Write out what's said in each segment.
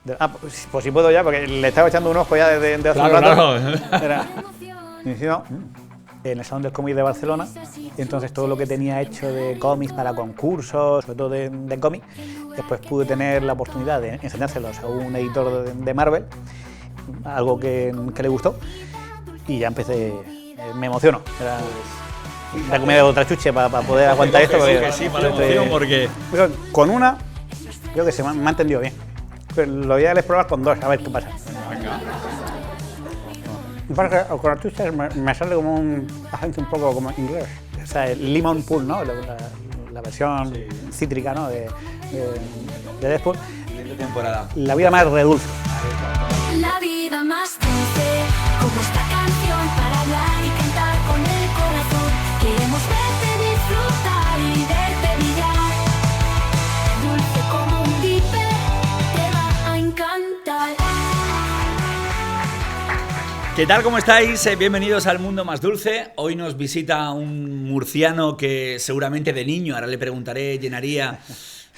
Pues sí puedo ya, porque le estaba echando un ojo ya desde hace un rato. Era, inició en el Salón del Cómic de Barcelona, y entonces todo lo que tenía hecho de cómics para concursos, sobre todo de cómic, después pude tener la oportunidad de enseñárselos a un editor de Marvel, algo que le gustó, y ya empecé, me emociono. La comida de otra chuche para poder aguantar esto. Porque sí, para la emoción, porque... Con una, creo que se me ha entendido bien. Pero lo voy a probar con dos, a ver qué pasa. Venga. Con las chuches me sale como un acento un poco como inglés. O sea, el lemon pool, ¿no? La versión cítrica, ¿no? De Deadpool. Siguiente temporada. La vida más redulce. La vida más dulce, como esta canción para hablar y cantar con el corazón. Queremos verte disfrutar y verte brillar. Dulce como un dipper, te va a encantar. ¿Qué tal? ¿Cómo estáis? Bienvenidos al Mundo Más Dulce. Hoy nos visita un murciano que seguramente de niño, ahora le preguntaré, llenaría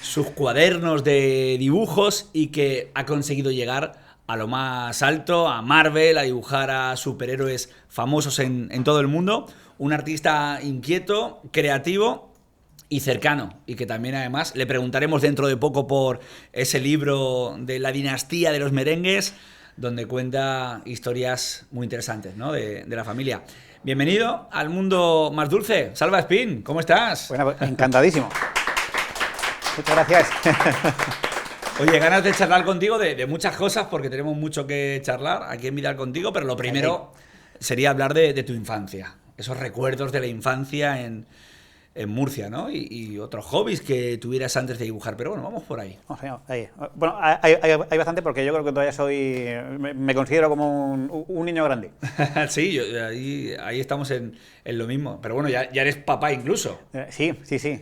sus cuadernos de dibujos y que ha conseguido llegar a lo más alto, a Marvel, a dibujar a superhéroes famosos en todo el mundo. Un artista inquieto, creativo y cercano, y que también además le preguntaremos dentro de poco por ese libro de la dinastía de los merengues, donde cuenta historias muy interesantes, ¿no? de la familia. Bienvenido al Mundo Más Dulce. Salva Espín, ¿cómo estás? Bueno, pues, encantadísimo. Muchas gracias. Oye, ganas de charlar contigo de muchas cosas, porque tenemos mucho que charlar aquí en Vidal contigo, pero lo primero sería hablar de tu infancia, esos recuerdos de la infancia en Murcia, ¿no? Y otros hobbies que tuvieras antes de dibujar, pero bueno, vamos por ahí. Bueno, hay bastante, porque yo creo que todavía me considero como un niño grande. Sí, ahí estamos en lo mismo, pero bueno, ya eres papá incluso. Sí,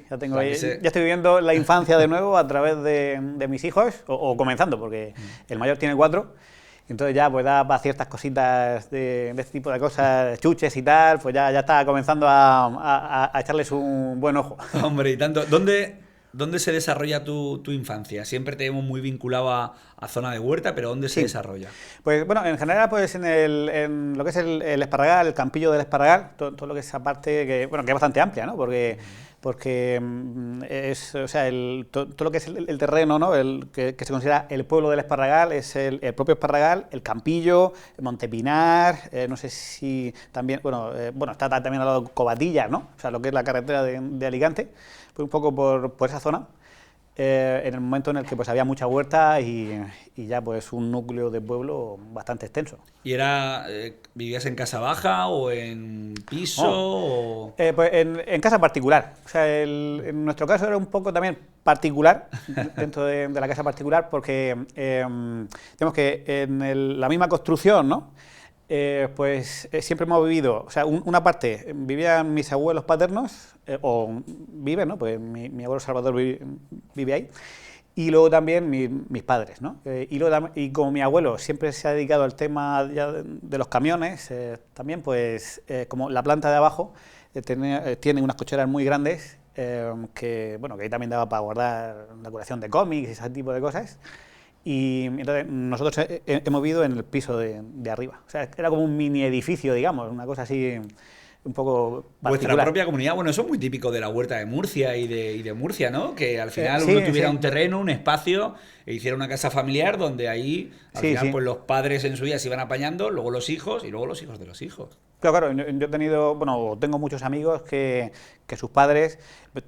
ya tengo ya estoy viviendo la infancia de nuevo a través de mis hijos, o comenzando, porque el mayor tiene 4. Entonces ya pues da para ciertas cositas de este tipo de cosas, chuches y tal, pues ya está comenzando a echarles un buen ojo. Hombre, y tanto. ¿Dónde se desarrolla tu infancia? Siempre te vemos muy vinculado a zona de huerta, pero ¿dónde se desarrolla? Pues bueno, en general pues en lo que es el Esparragal, el Campillo del Esparragal, todo lo que es esa parte que es bastante amplia, ¿no? Porque es, o sea, todo lo que es el terreno, ¿no? Que se considera el pueblo del Esparragal es el propio Esparragal, el Campillo, Montepinar, no sé si también, está también al lado de Covatillas, ¿no? O sea, lo que es la carretera de Alicante, pues un poco por esa zona. En el momento en el que pues había mucha huerta y ya pues un núcleo de pueblo bastante extenso. ¿Y vivías en casa baja o en piso? Pues en casa particular. O sea, en nuestro caso era un poco también particular, dentro de la casa particular, porque digamos que en la misma construcción, ¿no? Siempre hemos vivido, o sea, una parte vivían mis abuelos paternos, o viven, ¿no? Pues mi abuelo Salvador vive ahí, y luego también mis padres, ¿no? Y como mi abuelo siempre se ha dedicado al tema ya de los camiones, también pues como la planta de abajo tiene unas cocheras muy grandes, que ahí también daba para guardar la colección de cómics y ese tipo de cosas. Y entonces nosotros hemos vivido en el piso de arriba. O sea, era como un mini edificio, digamos, una cosa así un poco particular. Vuestra propia comunidad, bueno, eso es muy típico de la huerta de Murcia y de Murcia, ¿no? Que al final uno tuviera un terreno, un espacio, e hiciera una casa familiar donde ahí, al final, pues los padres en su día se iban apañando, luego los hijos y luego los hijos de los hijos. Claro, yo tengo muchos amigos que sus padres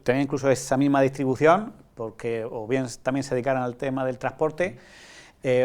tenían incluso esa misma distribución, porque o bien también se dedicaran al tema del transporte,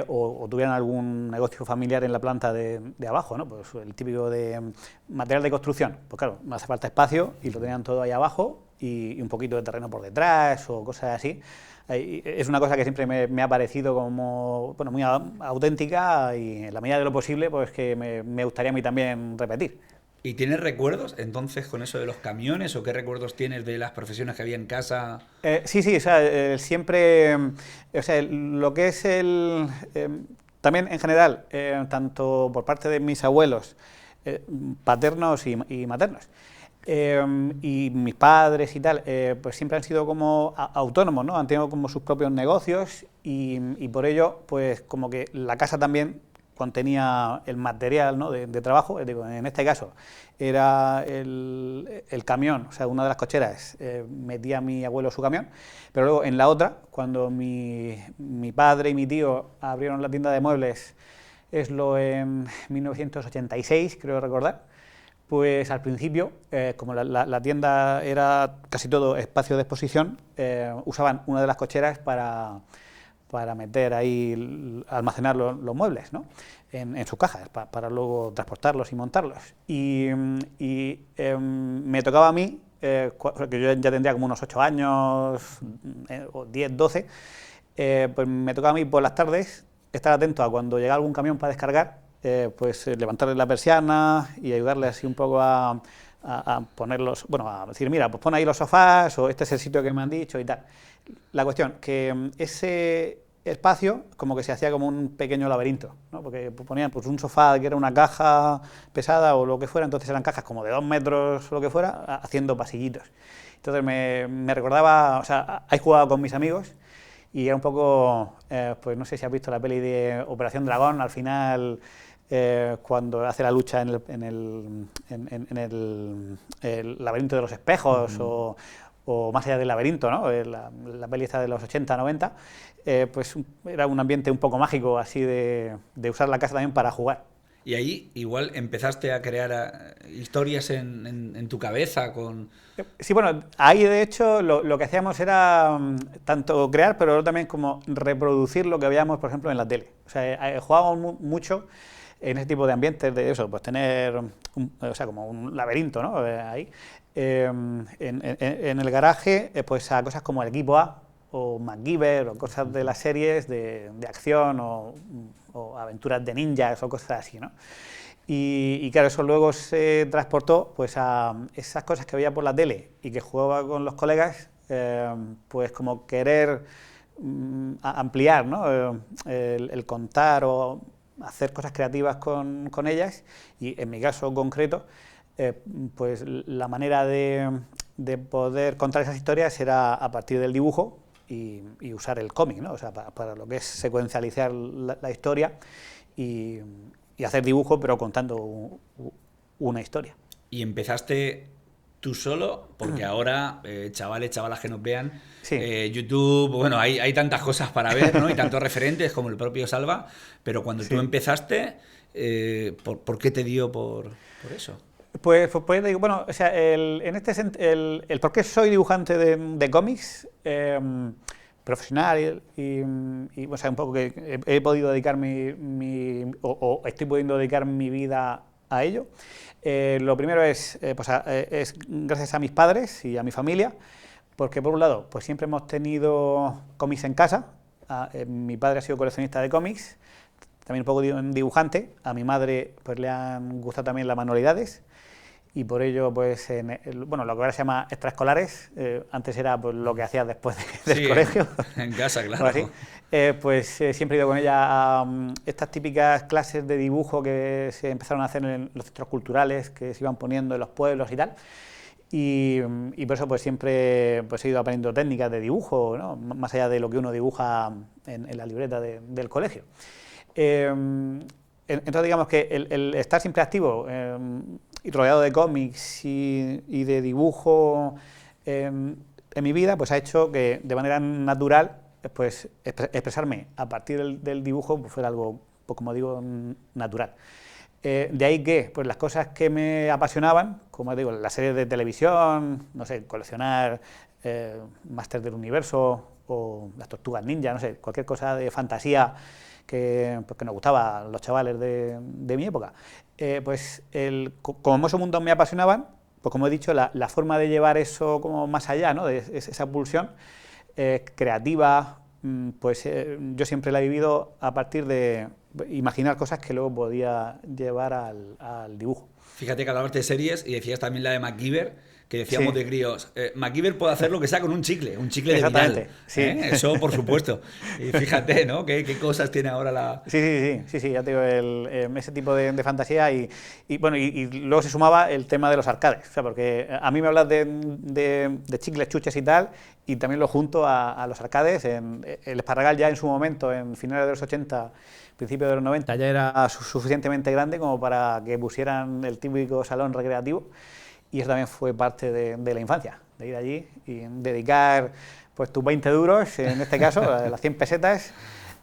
o tuvieran algún negocio familiar en la planta de abajo, ¿no? Pues el típico de material de construcción. Pues claro, no hace falta espacio y lo tenían todo ahí abajo y un poquito de terreno por detrás o cosas así. Es una cosa que siempre me ha parecido como muy auténtica, y en la medida de lo posible pues que me gustaría a mí también repetir. ¿Y tienes recuerdos entonces con eso de los camiones, o qué recuerdos tienes de las profesiones que había en casa? Sí, o sea, siempre, o sea, lo que es también en general, tanto por parte de mis abuelos, paternos y maternos, Y mis padres y tal, pues siempre han sido como autónomos, ¿no? Han tenido como sus propios negocios y por ello, pues como que la casa también contenía el material, ¿no? de trabajo. Digo, en este caso era el camión, o sea, una de las cocheras, metía a mi abuelo su camión, pero luego en la otra, cuando mi padre y mi tío abrieron la tienda de muebles, en 1986, creo recordar, pues al principio, como la tienda era casi todo espacio de exposición, usaban una de las cocheras para meter ahí, almacenar los muebles, ¿no? en sus cajas, para luego transportarlos y montarlos. Y me tocaba a mí, que yo ya tendría como unos 8 años, o 10, 12, pues me tocaba a mí por las tardes estar atento a cuando llegaba algún camión para descargar, pues levantarle la persiana y ayudarle así un poco a ponerlos, bueno, a decir, mira, pues pon ahí los sofás, o este es el sitio que me han dicho y tal. La cuestión, que ese espacio como que se hacía como un pequeño laberinto, ¿no? Porque ponían pues un sofá que era una caja pesada o lo que fuera, entonces eran cajas como de 2 metros o lo que fuera, haciendo pasillitos. Entonces me recordaba, o sea, he jugado con mis amigos y era un poco, pues no sé si has visto la peli de Operación Dragón, al final, cuando hace la lucha en el laberinto de los espejos, o más allá del laberinto, ¿no? La peli esta de los 80, 90, pues era un ambiente un poco mágico, así de usar la casa también para jugar. Y ahí igual empezaste a crear historias en tu cabeza con... Sí, bueno, ahí de hecho lo que hacíamos era tanto crear, pero también como reproducir lo que veíamos, por ejemplo, en la tele. O sea, jugábamos mucho en ese tipo de ambientes, de eso, pues tener, o sea, como un laberinto, ¿no? Ahí. En el garaje, pues a cosas como el Equipo A, o MacGyver, o cosas de las series de acción, o aventuras de ninjas, o cosas así, ¿no? Y claro, eso luego se transportó pues a esas cosas que veía por la tele y que jugaba con los colegas, pues como querer ampliar, ¿no? el contar o hacer cosas creativas con ellas, y en mi caso concreto, pues la manera de poder contar esas historias era a partir del dibujo y usar el cómic, ¿no? O sea, para lo que es secuencializar la historia y hacer dibujo, pero contando una historia. Y empezaste tú solo, porque ahora, chavales, chavalas que nos vean, sí. YouTube, bueno, hay tantas cosas para ver, ¿no? Y tantos referentes como el propio Salva, pero cuando tú empezaste, ¿por qué te dio por eso? Pues digo, bueno, o sea, el por qué soy dibujante de cómics profesional y o sea, un poco que he podido dedicar o estoy pudiendo dedicar mi vida a ello. Lo primero es gracias a mis padres y a mi familia, porque por un lado, pues siempre hemos tenido cómics en casa. Mi padre ha sido coleccionista de cómics, también un poco dibujante. A mi madre pues le han gustado también las manualidades, y por ello, pues, bueno, lo que ahora se llama extraescolares, antes era pues, lo que hacías después del colegio. En casa, claro. Pues siempre he ido con ella a estas típicas clases de dibujo que se empezaron a hacer en los centros culturales, que se iban poniendo en los pueblos y tal. Y por eso pues siempre pues, he ido aprendiendo técnicas de dibujo, ¿no? Más allá de lo que uno dibuja en la libreta del colegio. Entonces digamos que el estar siempre activo y rodeado de cómics y de dibujo en mi vida, pues ha hecho que de manera natural pues expresarme a partir del dibujo pues fuera algo, pues, como digo, natural. De ahí que pues las cosas que me apasionaban, como digo, las series de televisión, no sé, coleccionar Masters del Universo o las Tortugas Ninja, no sé, cualquier cosa de fantasía que nos gustaba a los chavales de mi época, pues como esos mundos me apasionaban, pues como he dicho, la forma de llevar eso como más allá, ¿no? De esa pulsión creativa, pues yo siempre la he vivido a partir de imaginar cosas que luego podía llevar al dibujo. Fíjate que hablabas de series y decías también la de MacGyver, que decíamos Sí. de críos, MacGyver puede hacer lo que sea con un chicle de Exactamente, Vidal. sí. Eso, por supuesto. Y fíjate, ¿no? ¿Qué cosas tiene ahora la... Sí, ya te digo, ese tipo de fantasía bueno, y luego se sumaba el tema de los arcades, o sea, porque a mí me hablas de chicles, chuches y tal, y también lo junto a los arcades. El Esparragal ya en su momento, en finales de los 80, principios de los 90, ya era suficientemente grande como para que pusieran el típico salón recreativo, y eso también fue parte de la infancia, de ir allí y dedicar pues tus 20 duros, en este caso, las 100 pesetas,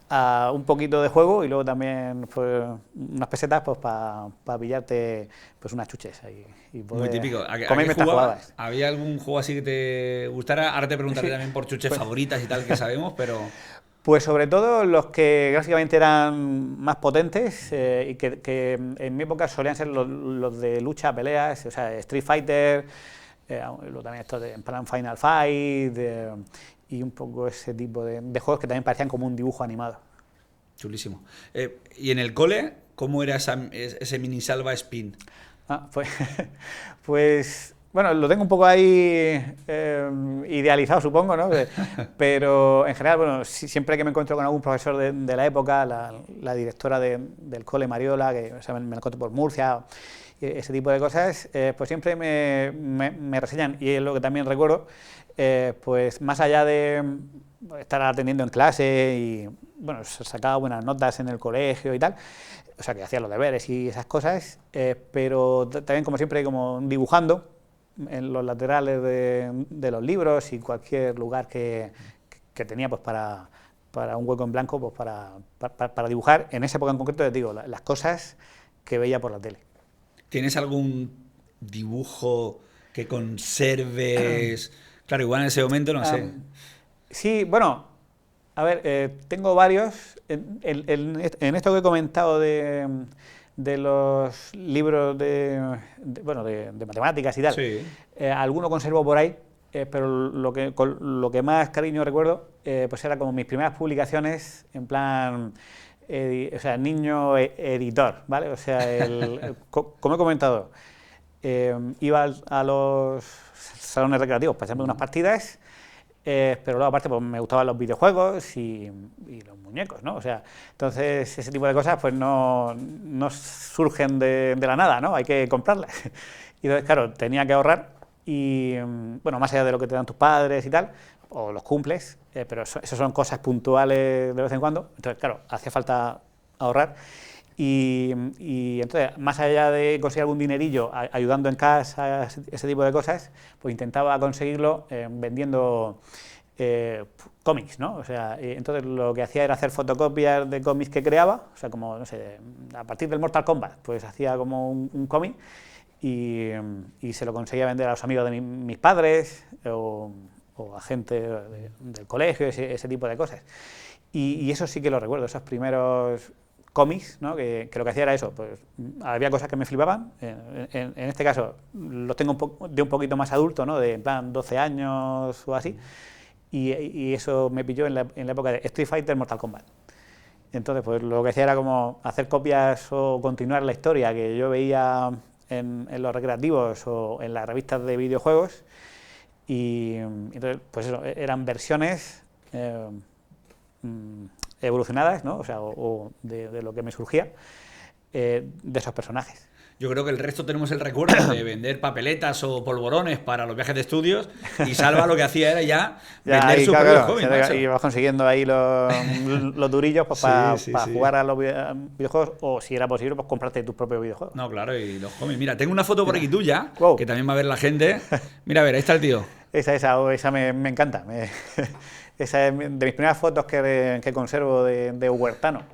a un poquito de juego, y luego también pues, unas pesetas pues para pillarte pues unas chuches ahí y poder Muy típico. comer mientras jugabas. ¿Había algún juego así que te gustara? Ahora te preguntaré también por chuches favoritas y tal, que sabemos, pero... Pues sobre todo los que gráficamente eran más potentes, y que en mi época solían ser los de lucha, peleas, o sea, Street Fighter, luego también esto en plan Final Fight, y un poco ese tipo de juegos que también parecían como un dibujo animado. Chulísimo. ¿Y en el cole, cómo era ese mini salva spin? Pues bueno, lo tengo un poco ahí idealizado, supongo, ¿no? Pero en general, bueno, siempre que me encuentro con algún profesor de la época, la directora del cole, Mariola, que o sea, me la encuentro por Murcia, ese tipo de cosas, pues siempre me reseñan, y es lo que también recuerdo, pues más allá de estar atendiendo en clase y, bueno, sacaba buenas notas en el colegio y tal, o sea, que hacía los deberes y esas cosas, pero también, como siempre, como dibujando en los laterales de los libros y cualquier lugar que tenía pues para un hueco en blanco, pues para dibujar, en esa época en concreto, les digo, las cosas que veía por la tele. ¿Tienes algún dibujo que conserves? Claro, igual en ese momento no sé. Sí, bueno, a ver, tengo varios. En esto que he comentado de los libros de matemáticas y tal, Sí. alguno conservo por ahí, pero lo que más cariño recuerdo, pues era como mis primeras publicaciones, en plan, o sea, niño editor, ¿vale? O sea, como he comentado, iba a los salones recreativos para echarme unas partidas, pero luego aparte pues me gustaban los videojuegos y los muñecos, ¿no? O sea, entonces ese tipo de cosas pues no surgen de la nada, ¿no? Hay que comprarlas. Y entonces, claro, tenía que ahorrar y, bueno, más allá de lo que te dan tus padres y tal, o los cumples, pero eso son cosas puntuales de vez en cuando. Entonces, claro, hacía falta ahorrar. Y entonces, más allá de conseguir algún dinerillo ayudando en casa, ese tipo de cosas, pues intentaba conseguirlo vendiendo cómics, ¿no? O sea, entonces lo que hacía era hacer fotocopias de cómics que creaba, o sea, como, no sé, a partir del Mortal Kombat, pues hacía como un cómic y se lo conseguía vender a los amigos de mis padres o a gente del colegio, ese tipo de cosas. Y eso sí que lo recuerdo, esos primeros cómics, ¿no? Que lo que hacía era eso, pues había cosas que me flipaban, en este caso los tengo de un poquito más adulto, ¿no? De en plan 12 años o así, y eso me pilló en la época de Street Fighter, Mortal Kombat. Entonces, pues lo que hacía era como hacer copias o continuar la historia que yo veía en los recreativos o en las revistas de videojuegos, y entonces, pues eso, eran versiones evolucionadas, ¿no? O sea, o de lo que me surgía, de esos personajes. Yo creo que el resto tenemos el recuerdo de vender papeletas o polvorones para los viajes de estudios, y Salva lo que hacía era ya vender sus propios cómics. Y vas consiguiendo ahí los durillos pues, para jugar a los videojuegos, o si era posible, pues comprarte tus propios videojuegos. No, claro, y los cómics. Mira, tengo una foto por aquí tuya, Wow. que también va a ver la gente. Mira, a ver, ahí está el tío. Esa me encanta. Esa es de mis primeras fotos que conservo de huertano.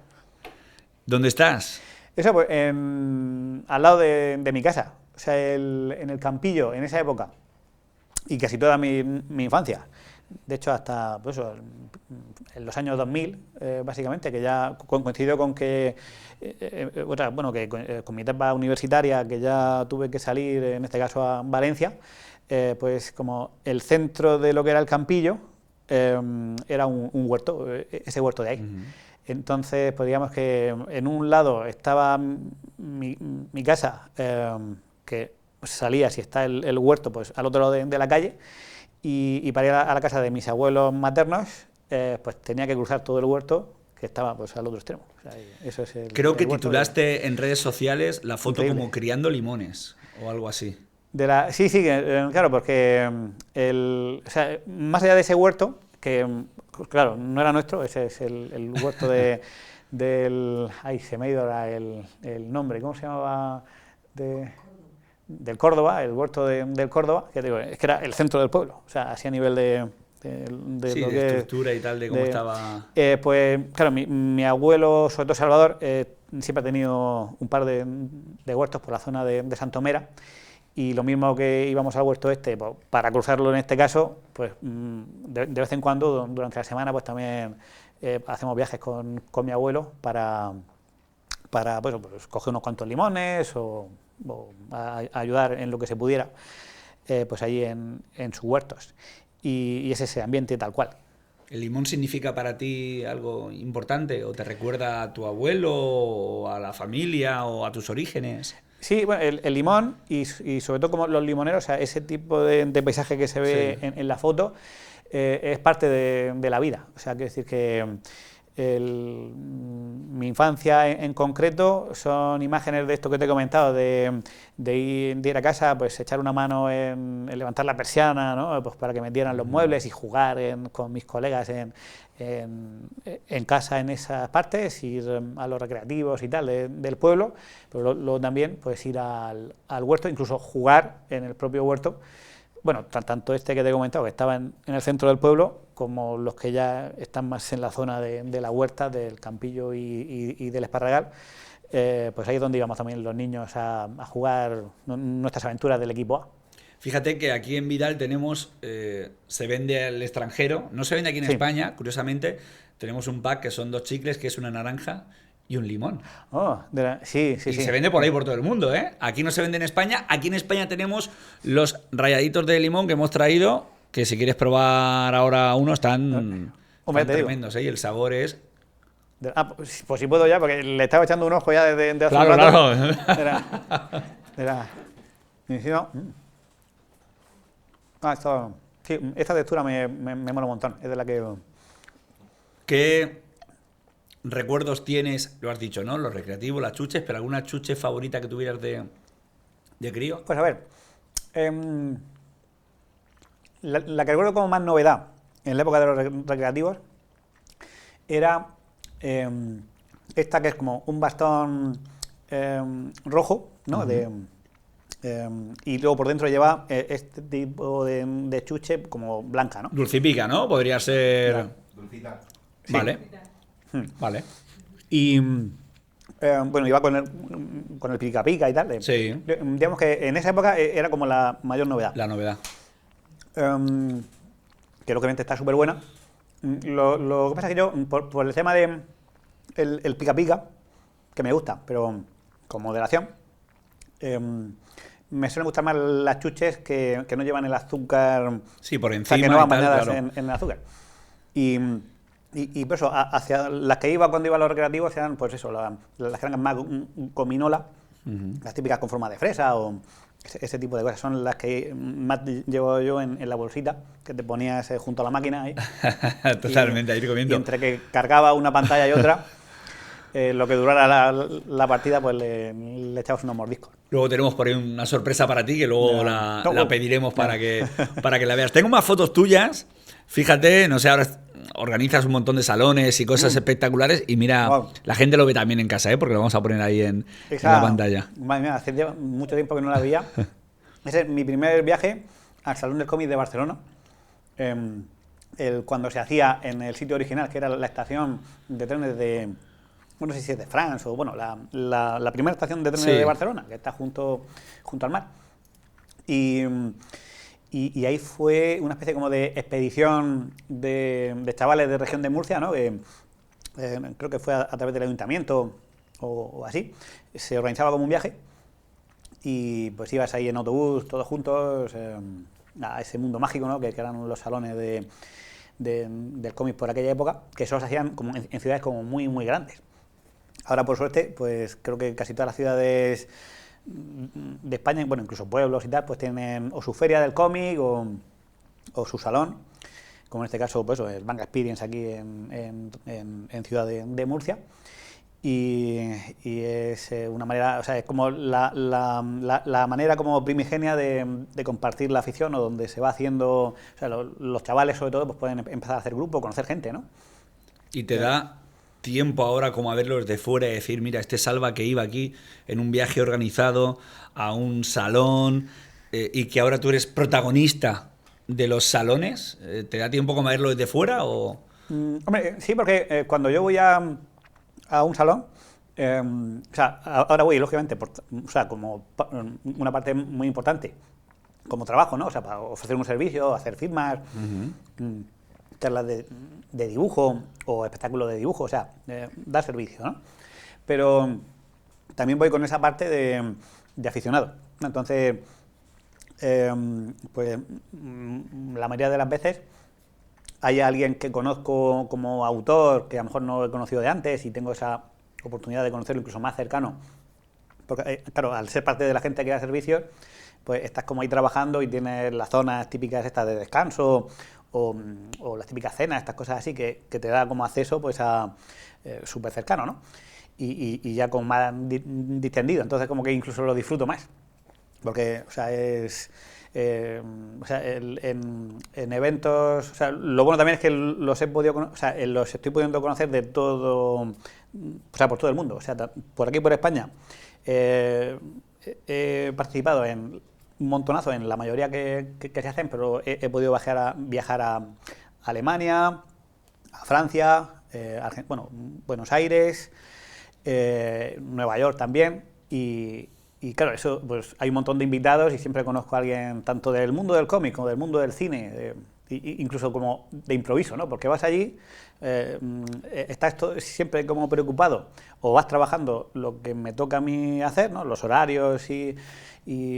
¿Dónde estás? Eso, pues, al lado de mi casa, o sea, en el Campillo, en esa época, y casi toda mi infancia. De hecho, hasta pues, en los años 2000, básicamente, que ya coincidió con que, con mi etapa universitaria, que ya tuve que salir, en este caso a Valencia, pues como el centro de lo que era el Campillo era un huerto, ese huerto de ahí. Uh-huh. Entonces, pues digamos que en un lado estaba mi casa, que pues salía, si está el huerto, pues al otro lado de la calle, y para ir a la casa de mis abuelos maternos, pues tenía que cruzar todo el huerto, que estaba pues al otro extremo. O sea, eso es Creo que el huerto titulaste en redes sociales la foto Increíble. como criando limones o algo así. Sí, claro, porque o sea, más allá de ese huerto, que claro, no era nuestro, ese es el huerto del... Ay, se me ha ido ahora el nombre, ¿cómo se llamaba? Del Córdoba, el huerto del Córdoba, que digo, es que era el centro del pueblo, o sea, así a nivel de Sí, lo de que estructura y tal, de cómo estaba... Pues claro, mi abuelo, sobre todo Salvador, siempre ha tenido un par de huertos por la zona de Santomera, y lo mismo que íbamos al huerto este, pues, para cruzarlo en este caso, pues de vez en cuando, durante la semana, pues también hacemos viajes con mi abuelo para pues, coger unos cuantos limones o ayudar en lo que se pudiera, pues allí en sus huertos. Y es ese ambiente tal cual. ¿El limón significa para ti algo importante? ¿O te recuerda a tu abuelo, o a la familia, o a tus orígenes? Sí, bueno, el limón y sobre todo como los limoneros, o sea, ese tipo de paisaje que se ve Sí. en la foto es parte de la vida. O sea, quiero decir que mi infancia en concreto son imágenes de esto que te he comentado, de ir a casa, pues echar una mano en levantar la persiana, ¿no? Pues para que metieran los muebles y jugar con mis colegas en casa en esas partes, ir a los recreativos y tal del pueblo, pero luego también pues ir al huerto, incluso jugar en el propio huerto. Bueno, tanto este que te he comentado, que estaba en el centro del pueblo, como los que ya están más en la zona de la huerta, del Campillo y del Esparragal, pues ahí es donde íbamos también los niños a jugar nuestras aventuras del equipo A. Fíjate que aquí en Vidal tenemos, se vende al extranjero, no se vende aquí en Sí. España, curiosamente, tenemos un pack que son 2 chicles, que es una naranja y un limón. Oh, sí. Y se vende por ahí por todo el mundo, ¿eh? Aquí no se vende en España. Aquí en España tenemos los rayaditos de limón que hemos traído, que si quieres probar ahora uno están Hombre, te digo. tremendos, ¿eh? Y el sabor es... Pues si puedo ya, porque le estaba echando un ojo ya desde hace Claro, un rato. claro. Y si no, sí, esta textura me mola un montón. Es de la que... ¿Qué recuerdos tienes? Lo has dicho, ¿no? Los recreativos, las chuches, pero ¿alguna chuche favorita que tuvieras de crío? Pues a ver, la que recuerdo como más novedad en la época de los recreativos era esta que es como un bastón rojo, ¿no? Y luego por dentro lleva este tipo de chuche como blanca, ¿no? Dulcipica, ¿no? Podría ser... Dulcita. Sí. Vale. Vale. Y bueno, iba con el pica pica y tal. Sí. Digamos que en esa época era como la mayor novedad. La novedad. Que lógicamente está súper buena. Lo que pasa es que yo, por el tema de el pica pica, que me gusta, pero con moderación, me suelen gustar más las chuches que no llevan el azúcar, Sí, por o encima sea, que no van y tal, bañadas claro. en el azúcar. Y por eso, hacia las que iba cuando iba a los recreativos eran, pues eso, las que eran más gominola, las típicas con forma de fresa o ese tipo de cosas. Son las que más llevo yo en la bolsita, que te ponías junto a la máquina ahí. Totalmente, a ir Y comiendo. entre que cargaba una pantalla y otra, lo que durara la partida, pues le echabas unos mordiscos. Luego tenemos por ahí una sorpresa para ti, que luego Ya. la pediremos para que la veas. Tengo más fotos tuyas. Fíjate, no sé, ahora organizas un montón de salones y cosas espectaculares y mira, Wow. la gente lo ve también en casa, ¿eh? Porque lo vamos a poner ahí en la pantalla. Madre mía, hace ya mucho tiempo que no la veía. Ese es mi primer viaje al Salón del Cómic de Barcelona. Cuando se hacía en el sitio original, que era la estación de trenes de... Bueno, no sé si es de France o... Bueno, la primera estación de trenes Sí. de Barcelona, que está junto al mar. Y ahí fue una especie como de expedición de chavales de región de Murcia, ¿no? Que, creo que fue a través del ayuntamiento o así. Se organizaba como un viaje y pues ibas ahí en autobús, todos juntos, a ese mundo mágico, ¿no? Que eran los salones del cómic por aquella época, que solo se hacían como en ciudades como muy, muy grandes. Ahora, por suerte, pues creo que casi todas las ciudades de España, bueno, incluso pueblos y tal, pues tienen o su feria del cómic o su salón, como en este caso, pues el Manga Experience aquí en Ciudad de Murcia. Y es una manera, o sea, es como la manera como primigenia de compartir la afición, o donde se va haciendo, o sea, los chavales sobre todo pues pueden empezar a hacer grupo, conocer gente, ¿no? Y te da tiempo ahora como a verlo desde fuera y decir, mira, este Salva que iba aquí en un viaje organizado a un salón y que ahora tú eres protagonista de los salones, ¿te da tiempo como a verlo desde fuera o...? Hombre, sí, porque cuando yo voy a un salón, o sea, ahora voy, lógicamente, o sea, como una parte muy importante, como trabajo, ¿no? O sea, para ofrecer un servicio, hacer firmas, charlas de dibujo o espectáculos de dibujo, o sea, dar servicio, ¿no? Pero también voy con esa parte de aficionado, ¿no? Entonces, pues la mayoría de las veces hay alguien que conozco como autor, que a lo mejor no he conocido de antes y tengo esa oportunidad de conocerlo incluso más cercano. Porque, claro, al ser parte de la gente que da servicios, pues estás como ahí trabajando y tienes las zonas típicas estas de descanso o las típicas cenas, estas cosas así, que te da como acceso pues a súper cercano, ¿no? Y ya como más distendido. Entonces como que incluso lo disfruto más. Porque, o sea, es... o sea, en eventos, o sea, lo bueno también es que los he podido, o sea, los estoy pudiendo conocer de todo, o sea, por todo el mundo, o sea, por aquí por España he participado en un montonazo en la mayoría que se hacen, pero he podido viajar a Alemania, a Francia, bueno, Buenos Aires, Nueva York también, y claro, eso, pues hay un montón de invitados y siempre conozco a alguien tanto del mundo del cómic como del mundo del cine, incluso como de improviso, ¿no? Porque vas allí, estás siempre como preocupado, o vas trabajando lo que me toca a mí hacer, ¿no? Los horarios y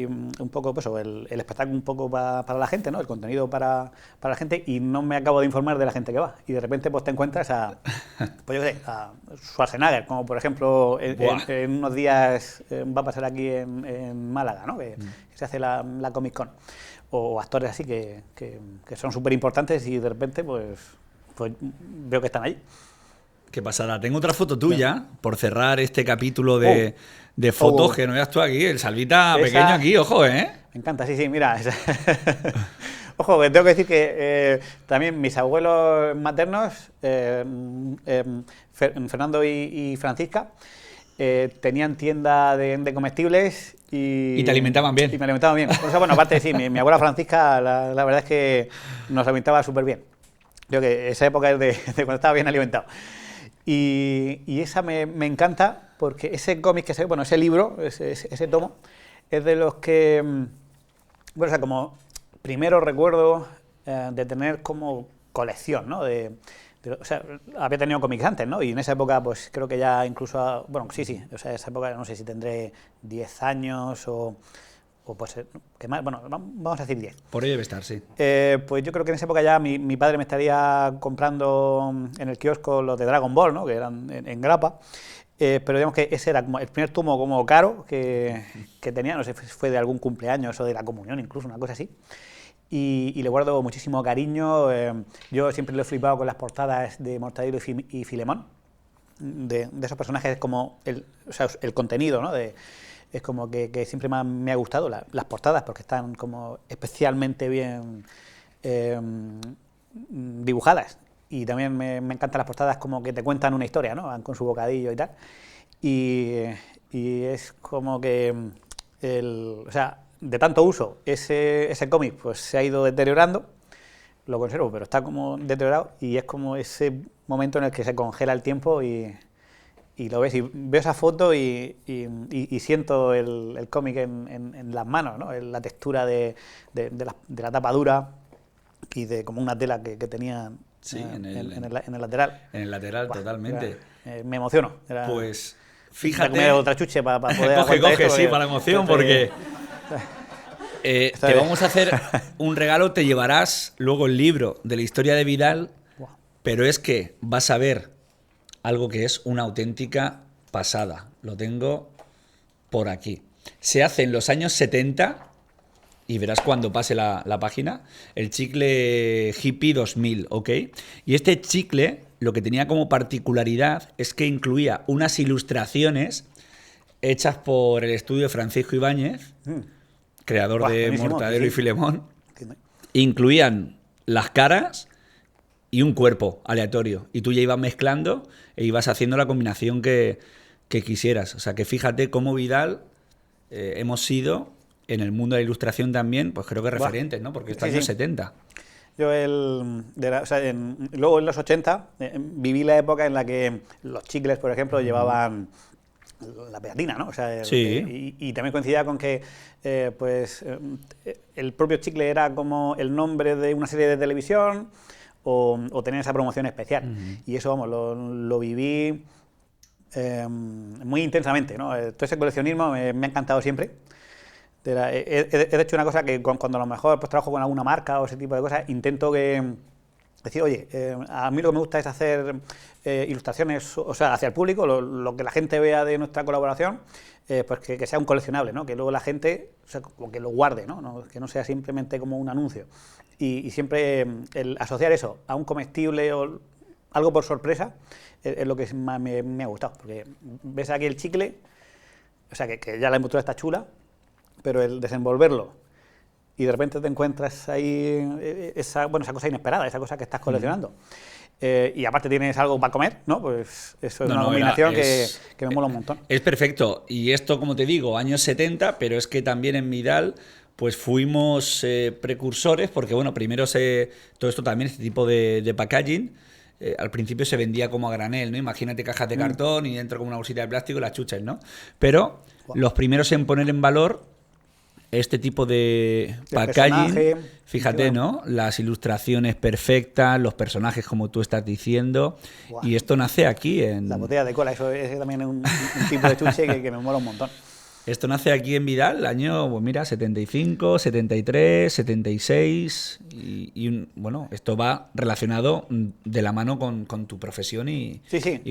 un poco, pues, el espectáculo un poco para la gente, ¿no? El contenido para la gente, y no me acabo de informar de la gente que va. Y de repente pues te encuentras pues yo qué sé, a Schwarzenegger, como por ejemplo en unos días va a pasar aquí en Málaga, ¿no? Que se hace la Comic Con. O actores así que son súper importantes y de repente pues veo que están allí. Qué pasada. Tengo otra foto tuya, por cerrar este capítulo de fotos, que no veas tú aquí, el Salvita pequeño aquí, ojo, ¿eh? Me encanta, sí, mira. Ojo, que tengo que decir que también mis abuelos maternos, Fernando y Francisca, tenían tienda de comestibles y te alimentaban bien. Y me alimentaban bien. O sea, bueno, aparte sí, mi abuela Francisca, la verdad es que nos alimentaba súper bien. Creo que esa época es de cuando estaba bien alimentado. Y esa me encanta porque ese cómic bueno, ese libro, ese tomo, es de los que, bueno, o sea, como primero recuerdo de tener como colección, ¿no? O sea, había tenido cómics antes, ¿no? Y en esa época, pues creo que ya incluso, bueno, sí, o sea, esa época no sé si tendré 10 años o pues, que más, bueno, vamos a decir 10. Por ahí debe estar, sí. Pues yo creo que en esa época ya mi padre me estaría comprando en el kiosco los de Dragon Ball, ¿no? Que eran en grapa. Pero digamos que ese era como el primer tomo como caro que tenía, no sé si fue de algún cumpleaños o de la comunión incluso, una cosa así. Y le guardo muchísimo cariño. Yo siempre lo he flipado con las portadas de Mortadelo y Filemón, de esos personajes, como o sea, el contenido, ¿no? Es como que siempre me ha gustado las portadas, porque están como especialmente bien dibujadas. Y también me encantan las portadas como que te cuentan una historia, ¿no? Van con su bocadillo y tal. Y es como que, o sea, de tanto uso, ese cómic pues se ha ido deteriorando, lo conservo, pero está como deteriorado, y es como ese momento en el que se congela el tiempo y lo ves, y veo esa foto y siento el cómic en las manos, ¿no? La textura de la tapa dura y de como una tela que tenía. Sí, en el lateral. En el lateral, totalmente. Me emociono. Pues fíjate. Comer otra chuche para poder. Coge, sí, para la emoción, porque te vamos a hacer un regalo. Te llevarás luego el libro de la historia de Vidal, pero es que vas a ver algo que es una auténtica pasada. Lo tengo por aquí. se hace en los años 70, y verás cuando pase la página, el chicle Hippie 2000, ¿ok? Y este chicle lo que tenía como particularidad es que incluía unas ilustraciones hechas por el estudio Francisco Ibáñez, creador Buah, de buenísimo, Mortadelo sí, y sí. Filemón. Entiendo. Incluían las caras y un cuerpo aleatorio. Y tú ya ibas mezclando e ibas haciendo la combinación que quisieras. O sea que fíjate cómo Vidal hemos sido en el mundo de la ilustración también, pues creo que Buah. referentes, ¿no? Porque esto Sí, años sí. 70. Yo o sea, luego en los 80 viví la época en la que los chicles, por ejemplo, llevaban la pegatina, ¿no? O sea, Sí. y también coincidía con que el propio chicle era como el nombre de una serie de televisión o tener esa promoción especial. Y eso, vamos, lo viví muy intensamente, ¿no? Todo ese coleccionismo me ha encantado siempre. He hecho una cosa que cuando a lo mejor pues, trabajo con alguna marca o ese tipo de cosas, intento decir, oye, a mí lo que me gusta es hacer ilustraciones, o sea, hacia el público, lo que la gente vea de nuestra colaboración, pues que sea un coleccionable, ¿no? Que luego la gente, o sea, como que lo guarde, ¿no? Que no sea simplemente como un anuncio. Y siempre el asociar eso a un comestible o algo por sorpresa es lo que más me ha gustado, porque ves aquí el chicle, o sea, que ya la envoltura está chula, pero el desenvolverlo y de repente te encuentras ahí esa cosa inesperada, esa cosa que estás coleccionando. Y aparte tienes algo para comer, ¿no? Pues eso es una combinación que me mola un montón. Es perfecto. Y esto, como te digo, años 70, pero es que también en Vidal pues fuimos precursores, porque bueno, primero todo esto también, este tipo de packaging, al principio se vendía como a granel, ¿no? Imagínate cajas de cartón y dentro como una bolsita de plástico y las chuches, ¿no? Pero los primeros en poner en valor este tipo de packaging, fíjate, ¿no? Las ilustraciones perfectas, los personajes como tú estás diciendo. Wow. Y esto nace aquí en... La botella de cola, eso es también un tipo de chuche que me mola un montón. Esto nace aquí en Vidal, año, pues mira, 75, 73, 76 bueno, esto va relacionado de la mano con tu profesión y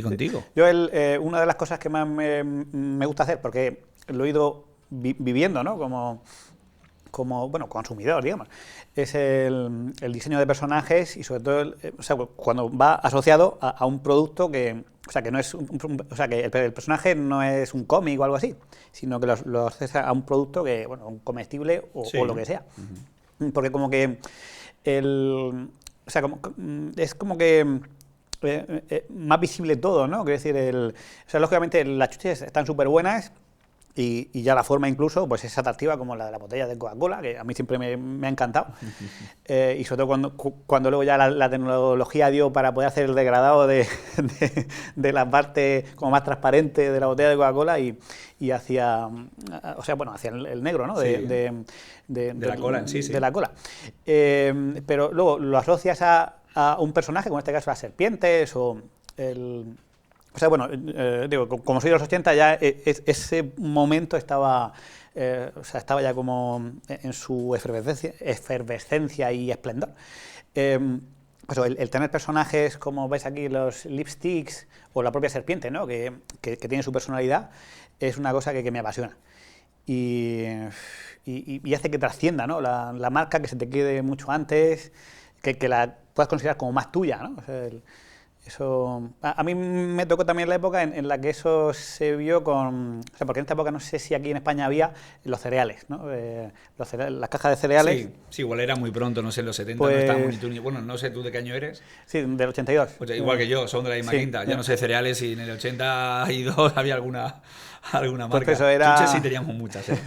contigo. Yo una de las cosas que más me gusta hacer, porque lo he ido viviendo, ¿no? Como bueno, consumidor, digamos, es el diseño de personajes y sobre todo o sea, cuando va asociado a un producto que, o sea, que no es o sea, que el personaje no es un cómic o algo así, sino que lo asocia a un producto que, bueno, un comestible o lo que sea. Porque como que o sea, es como que más visible todo, ¿no? Quiero decir, o sea, lógicamente las chuches están súper buenas. Y ya la forma incluso pues es atractiva como la de la botella de Coca-Cola, que a mí siempre me ha encantado. Y sobre todo cuando luego ya la tecnología dio para poder hacer el degradado de la parte como más transparente de la botella de Coca-Cola y hacia, o sea, bueno, hacia el negro, ¿no? De la cola en sí, sí. De la cola. Pero luego lo asocias a un personaje, como en este caso las serpientes o o sea, bueno, digo, como soy de los 80, ya ese momento estaba, o sea, estaba ya como en su efervescencia y esplendor. Pues el tener personajes como ves aquí, los lipsticks o la propia serpiente, ¿no? que tiene su personalidad, es una cosa que me apasiona. Y hace que trascienda, ¿no? La marca, que se te quede mucho antes, que la puedas considerar como más tuya, ¿no? O sea, eso, a mí me tocó también la época en la que eso se vio con... O sea, porque en esta época no sé si aquí en España había los cereales, ¿no? Las cajas de cereales. Sí, igual era muy pronto, no sé, en los 70 pues, no estábamos ni tú ni... Bueno, no sé tú de qué año eres. Sí, del 82. Pues igual que yo, son de la misma quinta. Yo no sé cereales y en el 82 había alguna marca. Pues eso era... Chuches sí teníamos muchas, ¿eh?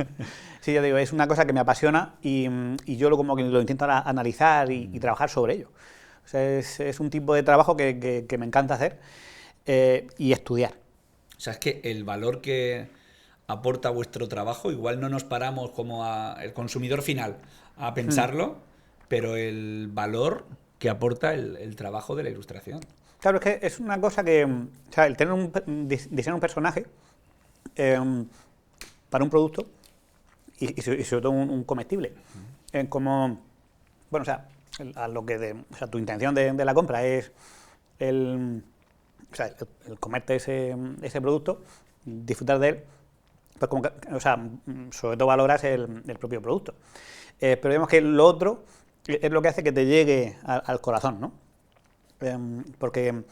Sí, ya digo, es una cosa que me apasiona y yo como que lo intento analizar y trabajar sobre ello. O sea, es un tipo de trabajo que me encanta hacer y estudiar. O sea, es que el valor que aporta vuestro trabajo, igual no nos paramos como el consumidor final a pensarlo, pero el valor que aporta el trabajo de la ilustración. Claro, es que es una cosa que, o sea, el tener diseñar un personaje para un producto y sobre todo un comestible, como, bueno, o sea, o sea, tu intención de la compra es el comerte ese producto, disfrutar de él, pues como que, o sea, sobre todo valoras el propio producto. Pero vemos que lo otro es lo que hace que te llegue al corazón, ¿no? Porque,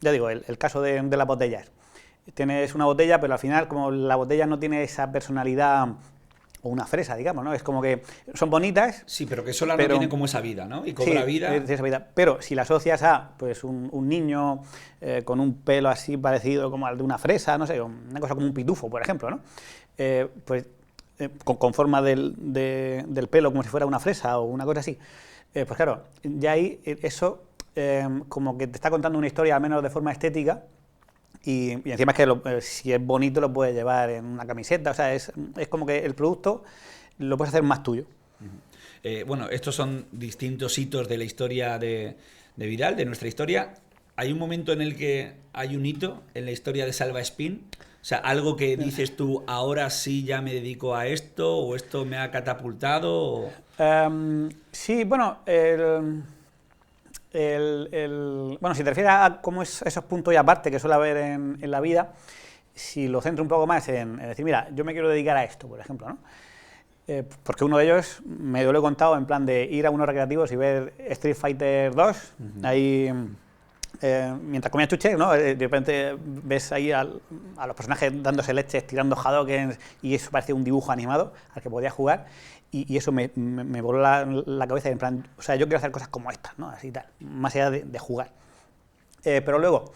ya digo, el caso de las botellas. Tienes una botella, pero al final, como la botella no tiene esa personalidad, o una fresa, digamos, ¿no? Es como que son bonitas. Sí, pero que sola no tiene como esa vida, ¿no? Y cobra sí, vida. Tiene esa vida. Pero si la asocias a pues un niño con un pelo así parecido como al de una fresa, no sé, una cosa como un pitufo, por ejemplo, ¿no? Pues con forma del pelo como si fuera una fresa o una cosa así. Pues claro, ya ahí eso como que te está contando una historia, al menos de forma estética. Y encima es que si es bonito lo puedes llevar en una camiseta, o sea, es como que el producto lo puedes hacer más tuyo. Bueno, estos son distintos hitos de la historia de Vidal, de nuestra historia. ¿Hay un momento en el que hay un hito en la historia de Salva Spin? O sea, algo que dices tú, ahora sí ya me dedico a esto, o esto me ha catapultado. O... Sí, bueno, bueno, si te refieres a cómo es esos puntos y aparte que suele haber en la vida, si lo centro un poco más en decir, mira, yo me quiero dedicar a esto, por ejemplo, ¿no? Porque uno de ellos, me lo he contado, en plan de ir a unos recreativos y ver Street Fighter 2, ahí, mientras comía chuches, ¿no? De repente ves ahí a los personajes dándose leches, tirando Hadokens, y eso parecía un dibujo animado al que podía jugar. Y eso me voló la cabeza, en plan, o sea, yo quiero hacer cosas como estas, ¿no? Así tal, más allá de jugar. Pero luego,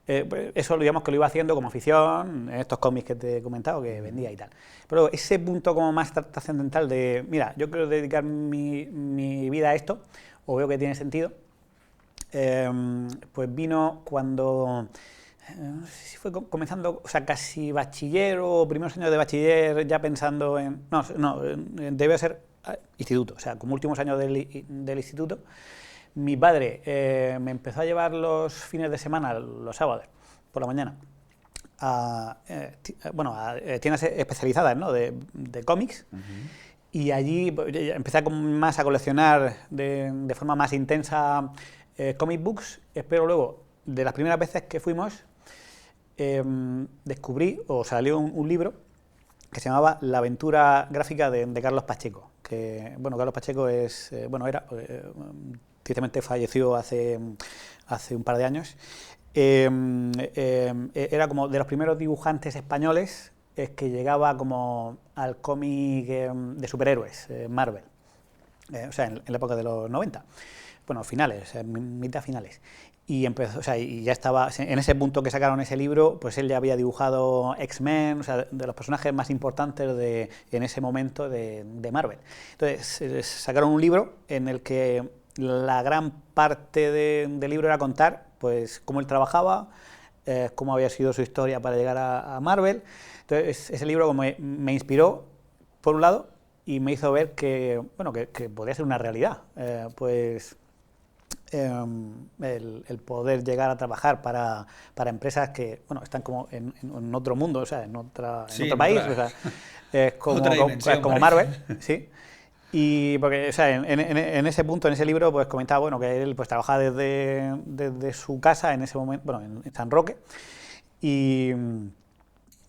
pues eso digamos que lo iba haciendo como afición, en estos cómics que te he comentado, que vendía y tal. Pero luego, ese punto como más trascendental de, mira, yo quiero dedicar mi vida a esto, o veo que tiene sentido, pues vino cuando... no sé si fue comenzando, o sea, casi bachiller o primeros años de bachiller, ya pensando en... No, debe ser instituto, o sea, como últimos años del instituto. Mi padre me empezó a llevar los fines de semana, los sábados, por la mañana, a tiendas especializadas, ¿no? de cómics. Y allí empecé más a coleccionar de forma más intensa comic books, pero luego, de las primeras veces que fuimos, descubrí, o salió un libro que se llamaba La aventura gráfica de Carlos Pacheco, que, bueno, Carlos Pacheco es, tristemente falleció hace un par de años. Era como de los primeros dibujantes españoles que llegaba como al cómic de superhéroes, Marvel, o sea, en la época de los 90, bueno, finales, mitad finales. Y empezó, o sea, y ya estaba, en ese punto que sacaron ese libro, pues él ya había dibujado X-Men, o sea, de los personajes más importantes en ese momento de Marvel. Entonces, sacaron un libro en el que la gran parte del libro era contar, pues, cómo él trabajaba, cómo había sido su historia para llegar a Marvel. Entonces, ese libro como me inspiró, por un lado, y me hizo ver que, bueno, que podía ser una realidad, el poder llegar a trabajar para empresas que, bueno, están como en otro mundo, o sea, en otro país, o sea, es como Marvel, sí. Y porque, o sea, en ese punto, en ese libro, pues comentaba, bueno, que él pues trabajaba desde su casa en ese momento, bueno, en San Roque, y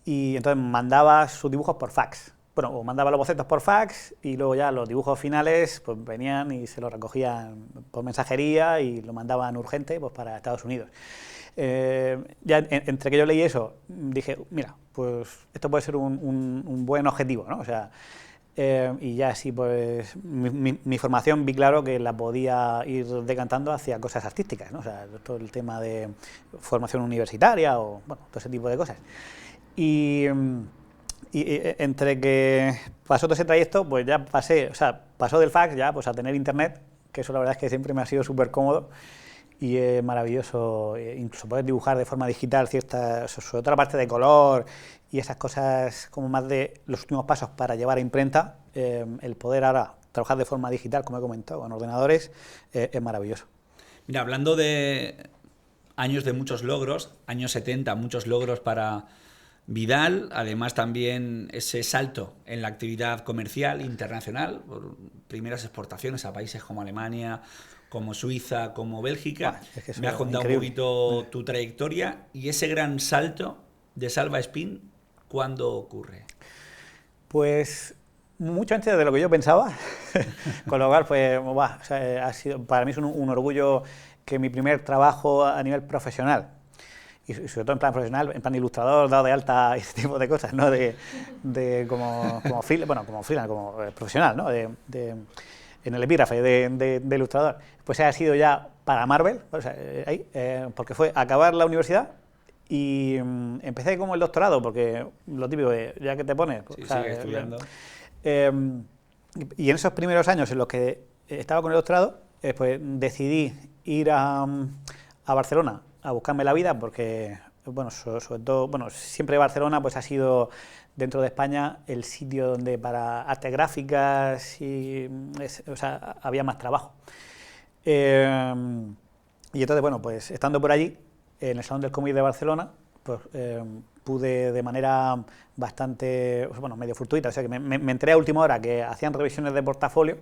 entonces mandaba sus dibujos por fax. Bueno, o mandaba los bocetos por fax y luego ya los dibujos finales pues venían y se los recogían por mensajería y lo mandaban urgente pues para Estados Unidos. Ya entre que yo leí eso, dije, mira, pues esto puede ser un buen objetivo, ¿no? O sea, y ya así pues mi formación vi claro que la podía ir decantando hacia cosas artísticas, ¿no? O sea, todo el tema de formación universitaria o, bueno, todo ese tipo de cosas. Y entre que pasó todo ese trayecto, pues ya pasó del fax ya pues a tener internet, que eso la verdad es que siempre me ha sido súper cómodo y es maravilloso, incluso poder dibujar de forma digital sobre todo la parte de color y esas cosas como más de los últimos pasos para llevar a imprenta, el poder ahora trabajar de forma digital, como he comentado, con ordenadores, es maravilloso. Mira, hablando de años de muchos logros, años 70, muchos logros para Vidal, además también ese salto en la actividad comercial internacional, por primeras exportaciones a países como Alemania, como Suiza, como Bélgica. Es que me has contado increíble. Un poquito tu trayectoria y ese gran salto de Salva Spin, ¿Cuándo ocurre? Pues mucho antes de lo que yo pensaba, con lo cual, pues, buah, o sea, ha sido, para mí es un orgullo que mi primer trabajo a nivel profesional, y sobre todo en plan profesional, en plan ilustrador, dado de alta, ese tipo de cosas, ¿no? Como freelance, como profesional, ¿no? En el epígrafe de ilustrador, pues ha sido ya para Marvel, o sea, porque fue acabar la universidad y empecé como el doctorado, porque lo típico, ya que te pones... Sí, o sea, sigue estudiando. Y en esos primeros años en los que estaba con el doctorado, pues decidí ir a Barcelona a buscarme la vida, porque, bueno, sobre todo, bueno, siempre Barcelona pues ha sido, dentro de España, el sitio donde para artes gráficas o sea, había más trabajo. Y entonces, bueno, pues estando por allí, en el Salón del Cómic de Barcelona, pues pude de manera bastante, bueno, medio fortuita, o sea que me enteré a última hora que hacían revisiones de portafolio,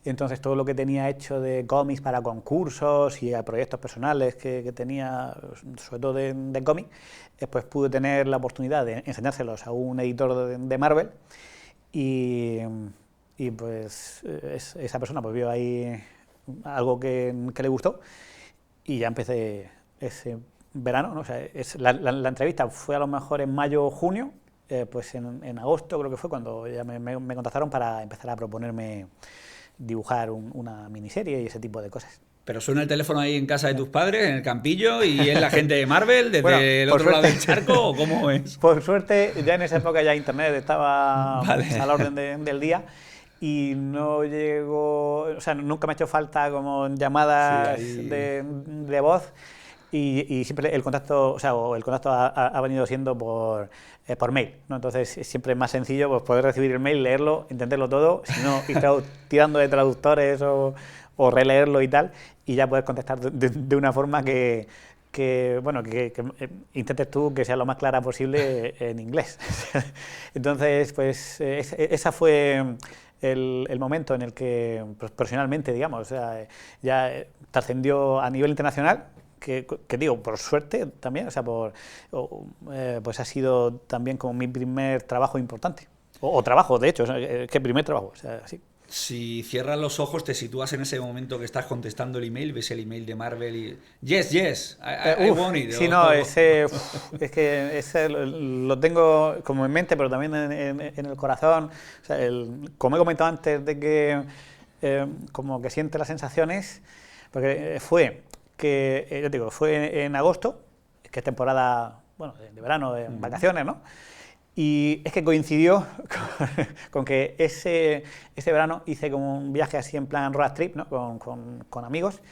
y entonces todo lo que tenía hecho de cómics para concursos y proyectos personales que tenía, sobre todo de cómic, pues pude tener la oportunidad de enseñárselos a un editor de Marvel, y pues esa persona pues vio ahí algo que le gustó, y ya empecé ese verano, ¿no? O sea, la entrevista fue a lo mejor en mayo o junio, pues en agosto creo que fue cuando ya me contactaron para empezar a proponerme dibujar una miniserie y ese tipo de cosas. Pero suena el teléfono ahí en casa de tus padres, en el campillo, y es la gente de Marvel desde Bueno, el por otro lado suerte. del charco, ¿o cómo es? Por suerte, ya en esa época ya internet estaba Vale. a la orden del día, y no llegó, o sea, nunca me ha hecho falta como llamadas Sí, ahí. de voz, y siempre el contacto, o sea, el contacto ha venido siendo por mail, ¿no? Entonces siempre es más sencillo pues, poder recibir el mail, leerlo, entenderlo todo, si no ir tirando de traductores o releerlo y tal, y ya poder contestar de una forma que intentes tú que sea lo más clara posible en inglés. Entonces, pues esa fue el momento en el que profesionalmente, digamos, o sea, ya trascendió a nivel internacional, que digo, por suerte también, o sea, pues ha sido también como mi primer trabajo importante, o trabajo, de hecho, o sea, que primer trabajo, o sea, sí. Si cierras los ojos, te sitúas en ese momento que estás contestando el email, ves el email de Marvel y... Yes, yes, I want it. Sí, no, es que ese lo tengo como en mente, pero también en el corazón. O sea, como he comentado antes, de que como que siente las sensaciones, porque fue yo te digo, fue en agosto, que es temporada, bueno, de verano, de vacaciones, ¿no? Y es que coincidió con que ese verano hice como un viaje así en plan road trip, ¿no? con amigos,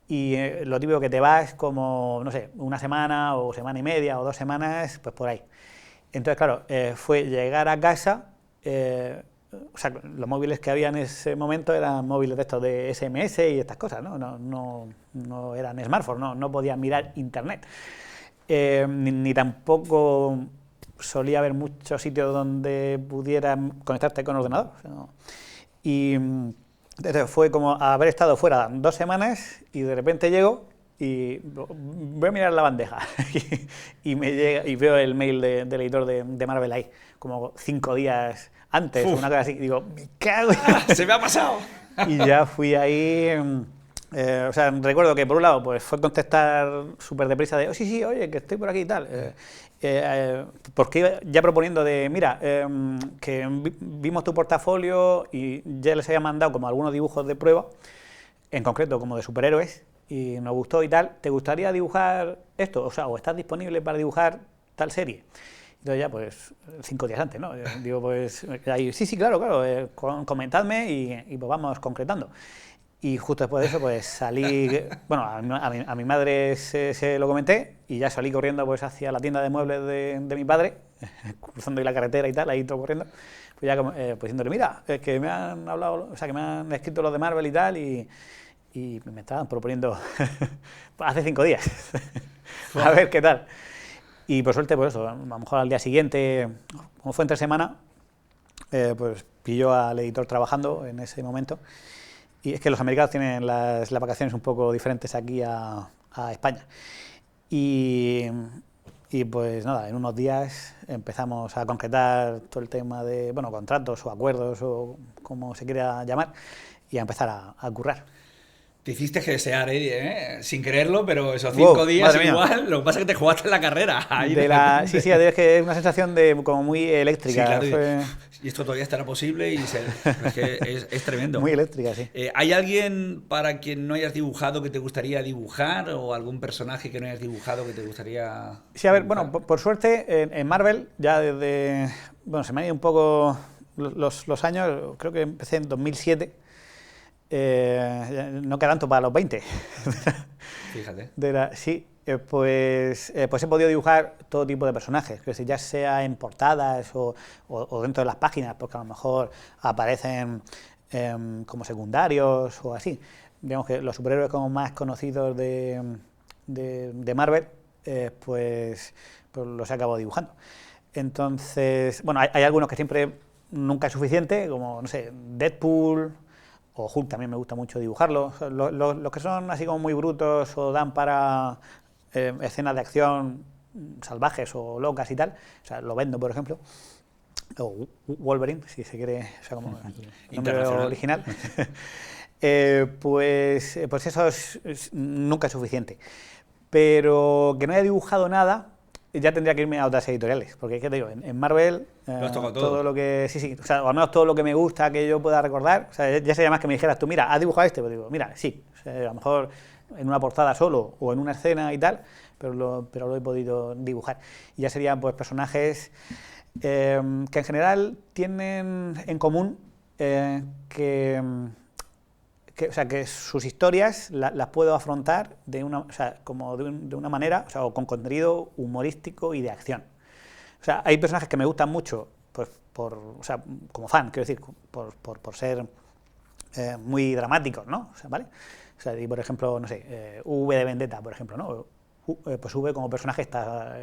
y lo típico que te vas como, no sé, una semana o semana y media o 2 semanas, pues por ahí. Entonces, claro, fue llegar a casa, o sea, los móviles que había en ese momento eran móviles de estos de SMS y estas cosas, ¿no? No eran smartphones, no podías mirar internet, ni tampoco solía haber muchos sitios donde pudieras conectarte con ordenador. O sea, no. Y entonces fue como haber estado fuera 2 semanas y de repente llego y voy a mirar la bandeja y me llega y veo el mail del editor de Marvel ahí, como 5 días antes, una cosa así, y digo, me cago en... ¡Se me ha pasado! Y ya fui ahí... o sea, recuerdo que por un lado pues fue contestar súper deprisa de, sí, oye, que estoy por aquí y tal, porque iba ya proponiendo de, mira, que vimos tu portafolio y ya les había mandado como algunos dibujos de prueba, en concreto como de superhéroes, y nos gustó y tal, ¿te gustaría dibujar esto? O sea, o estás disponible para dibujar tal serie. Entonces ya, pues, 5 días antes, ¿no? Digo, pues, ahí, sí, claro, comentadme y pues vamos concretando. Y justo después de eso, pues salí, bueno, a mi madre se lo comenté y ya salí corriendo pues hacia la tienda de muebles de mi padre, cruzando ahí la carretera y tal, ahí todo corriendo, pues ya pues diciéndole, mira, que me han hablado, o sea, que me han escrito los de Marvel y tal, y me estaban proponiendo hace 5 días, a ver qué tal. Y por suerte, pues eso, a lo mejor al día siguiente, como fue entre semana, pues pilló al editor trabajando en ese momento. Y es que los americanos tienen las vacaciones un poco diferentes aquí a España. Y Y pues nada, en unos días empezamos a concretar todo el tema de, bueno, contratos o acuerdos o como se quiera llamar, y a empezar a currar. Te hiciste que desear, sin quererlo, pero esos Wow, 5 días madre mía. igual, lo que pasa es que te jugaste en la carrera. Ahí Sí, repente. sí, es que es una sensación de como muy Sí, eléctrica. claro. Fue Y esto todavía estará posible es que es tremendo. muy eléctrica, sí. ¿Hay alguien para quien no hayas dibujado que te gustaría dibujar o algún personaje que no hayas dibujado que te gustaría Sí, a ver, dibujar? bueno, por suerte en Marvel ya desde, bueno, se me han ido un poco los años, creo que empecé en 2007, no queda tanto para los 20. Fíjate. Sí, pues he podido dibujar todo tipo de personajes, es decir, ya sea en portadas o dentro de las páginas, porque a lo mejor aparecen como secundarios o así. Digamos que los superhéroes como más conocidos de Marvel, pues los he acabado dibujando. Entonces, bueno, hay algunos que siempre nunca es suficiente, como, no sé, Deadpool o Hulk también me gusta mucho dibujarlos. Los que son así como muy brutos o dan para escenas de acción salvajes o locas y tal, o sea, lo vendo, por ejemplo. O Wolverine, si se quiere, o sea, como el nombre original. Pues eso nunca es suficiente. Pero que no haya dibujado nada, ya tendría que irme a otras editoriales, porque ¿qué te digo? En Marvel, Lo has tocado todo lo que, sí, o sea, o al menos todo lo que me gusta, que yo pueda recordar, o sea, ya sería más que me dijeras tú, mira, ¿has dibujado este? Pues digo, mira, sí, o sea, a lo mejor en una portada solo o en una escena y tal, pero lo he podido dibujar. Y ya serían pues personajes que en general tienen en común que sus historias las puedo afrontar de una manera, o sea, o con contenido humorístico y de acción. O sea, hay personajes que me gustan mucho, pues o sea, como fan, quiero decir, por ser muy dramáticos, ¿no? O sea, ¿vale? O sea, y por ejemplo, no sé, V de Vendetta, por ejemplo, ¿no? Pues V como personaje está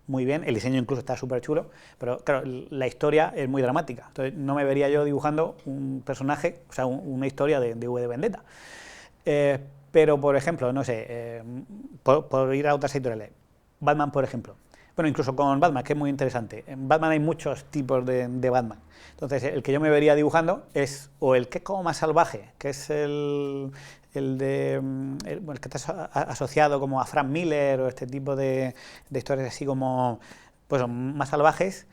muy bien, el diseño incluso está súper chulo, pero claro, la historia es muy dramática, entonces no me vería yo dibujando un personaje, o sea, una historia de V de Vendetta. Pero, por ejemplo, no sé, por ir a otras editoriales, Batman, por ejemplo. Bueno, incluso con Batman, que es muy interesante. En Batman hay muchos tipos de Batman. Entonces, el que yo me vería dibujando es o el que es como más salvaje, que es el que está asociado como a Frank Miller o este tipo de historias así como pues, más salvajes,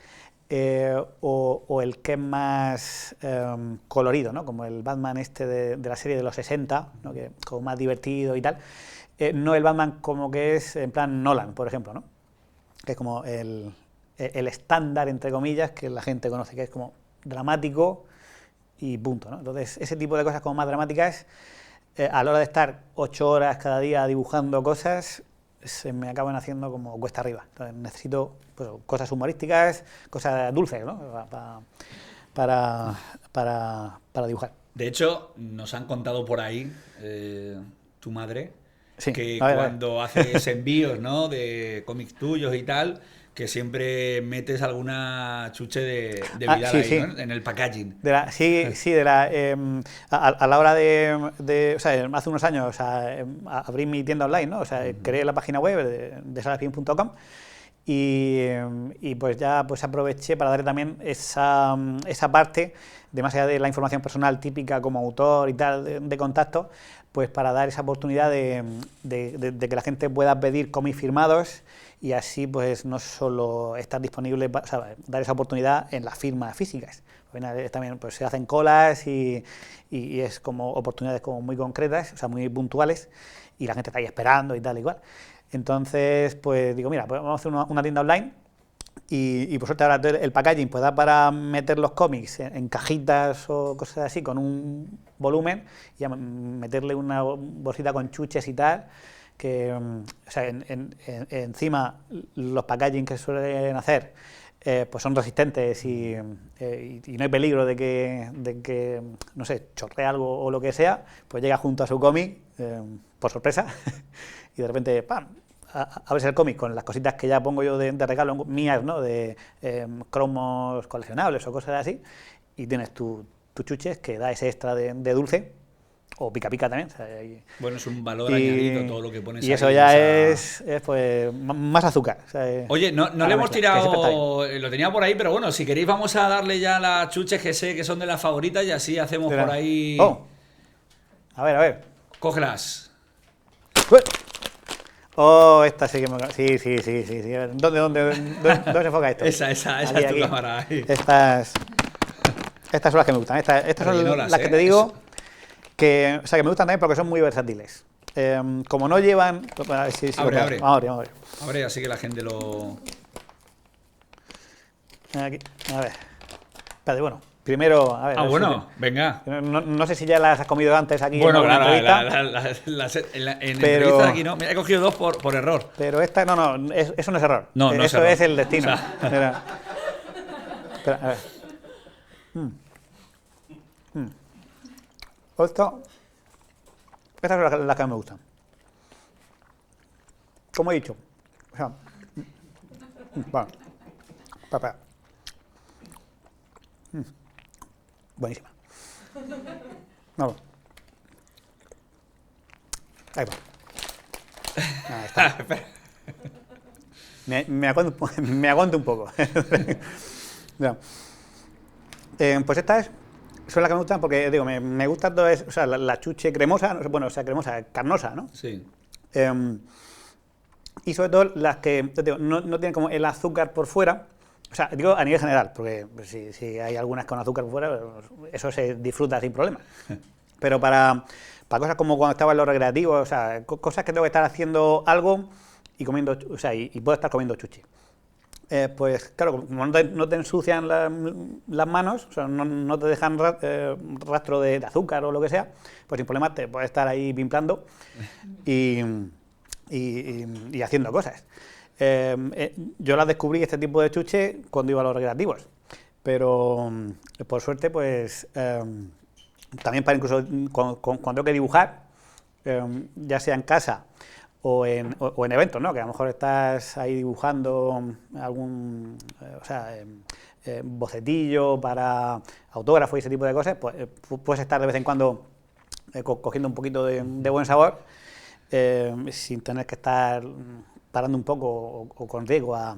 o el que es más colorido, ¿no? Como el Batman este de la serie de los 60, ¿no? Que como más divertido y tal. No el Batman como que es en plan Nolan, por ejemplo, ¿no? Que es como el estándar, entre comillas, que la gente conoce, que es como dramático y punto, ¿no? Entonces, ese tipo de cosas como más dramáticas, a la hora de estar 8 horas cada día dibujando cosas, se me acaban haciendo como cuesta arriba. Entonces, necesito pues, cosas humorísticas, cosas dulces, ¿no? Para dibujar. De hecho, nos han contado por ahí, tu madre, Sí, que a ver. cuando haces envíos, ¿no? De cómics tuyos y tal, que siempre metes alguna chuche de Vidal sí, ahí, sí. ¿no? En el packaging. Sí, a la hora o sea, hace unos años, o sea, abrí mi tienda online, ¿no? O sea, creé la página web de salaspin.com y pues ya pues aproveché para darle también esa parte, de más allá de la información personal típica como autor y tal, de contacto, pues para dar esa oportunidad de que la gente pueda pedir cómics firmados y así pues no solo estar disponible, o sea, dar esa oportunidad en las firmas físicas. También pues se hacen colas y es como oportunidades como muy concretas, o sea, muy puntuales, y la gente está ahí esperando y tal, igual. Entonces, pues digo, mira, pues vamos a hacer una tienda online y por suerte ahora el packaging pues da para meter los cómics en cajitas o cosas así con un volumen y meterle una bolsita con chuches y tal, que, o sea, encima los packaging que suelen hacer pues son resistentes y no hay peligro de que, no sé, chorree algo o lo que sea, pues llega junto a su cómic por sorpresa y de repente, ¡pam!, abres el cómic con las cositas que ya pongo yo de regalo mías, ¿no? De cromos coleccionables o cosas así, y tienes tu chuches que da ese extra de dulce o pica pica también. O sea, Bueno, es un valor añadido todo lo que pones ahí. Y eso ya es pues más azúcar. O sea, oye, no le hemos mezcla, que siempre está tirado, lo tenía por ahí, pero bueno, si queréis vamos a darle ya las chuches que sé que son de las favoritas y así hacemos bien. por ahí... Oh. A ver. Cógelas. Oh, esta sí que me... Sí. ¿Dónde se enfoca esto? Esa es tu cámara. Ahí. Estas son las que me gustan. Estas son Rellenadas, las que te digo que me gustan también porque son muy versátiles. Como no llevan... Bueno, a ver si abre. Vamos a ver. Abre, así que la gente lo... Aquí, a ver. Espérate, bueno. Primero, a ver. bueno, venga. No sé si ya las has comido antes aquí Bueno, en la entrevista. en pero, entrevista aquí no. Mira, he cogido dos por error. Pero esta, eso no es error. No es eso error. es el destino. O sea. Espera, a ver. Estas son las que me gustan. Como he dicho. O sea, bueno. Espera. Buenísima. Vamos. Ahí va. Ahí está. Me aguanto un poco. Ya. Pues estas son las que me gustan porque, digo, me gustan todas, o sea, la chuche cremosa, bueno, o sea, cremosa, carnosa, ¿no? Sí. Y sobre todo las que, digo, no tienen como el azúcar por fuera. O sea, digo a nivel general, porque si hay algunas con azúcar por fuera, eso se disfruta sin problema. Pero para cosas como cuando estaba en los recreativos, o sea, cosas que tengo que estar haciendo algo y comiendo, o sea, y puedo estar comiendo chuchi. Pues claro, como no te ensucian las manos, o sea, no te dejan rastro de azúcar o lo que sea, pues sin problema te puedes estar ahí pimplando y haciendo cosas. Yo las descubrí, este tipo de chuche, cuando iba a los recreativos, pero por suerte, pues también para incluso cuando tengo que dibujar, ya sea en casa o en eventos, ¿no? Que a lo mejor estás ahí dibujando algún bocetillo para autógrafo y ese tipo de cosas, pues puedes estar de vez en cuando cogiendo un poquito de buen sabor sin tener que estar parando un poco o con riesgo a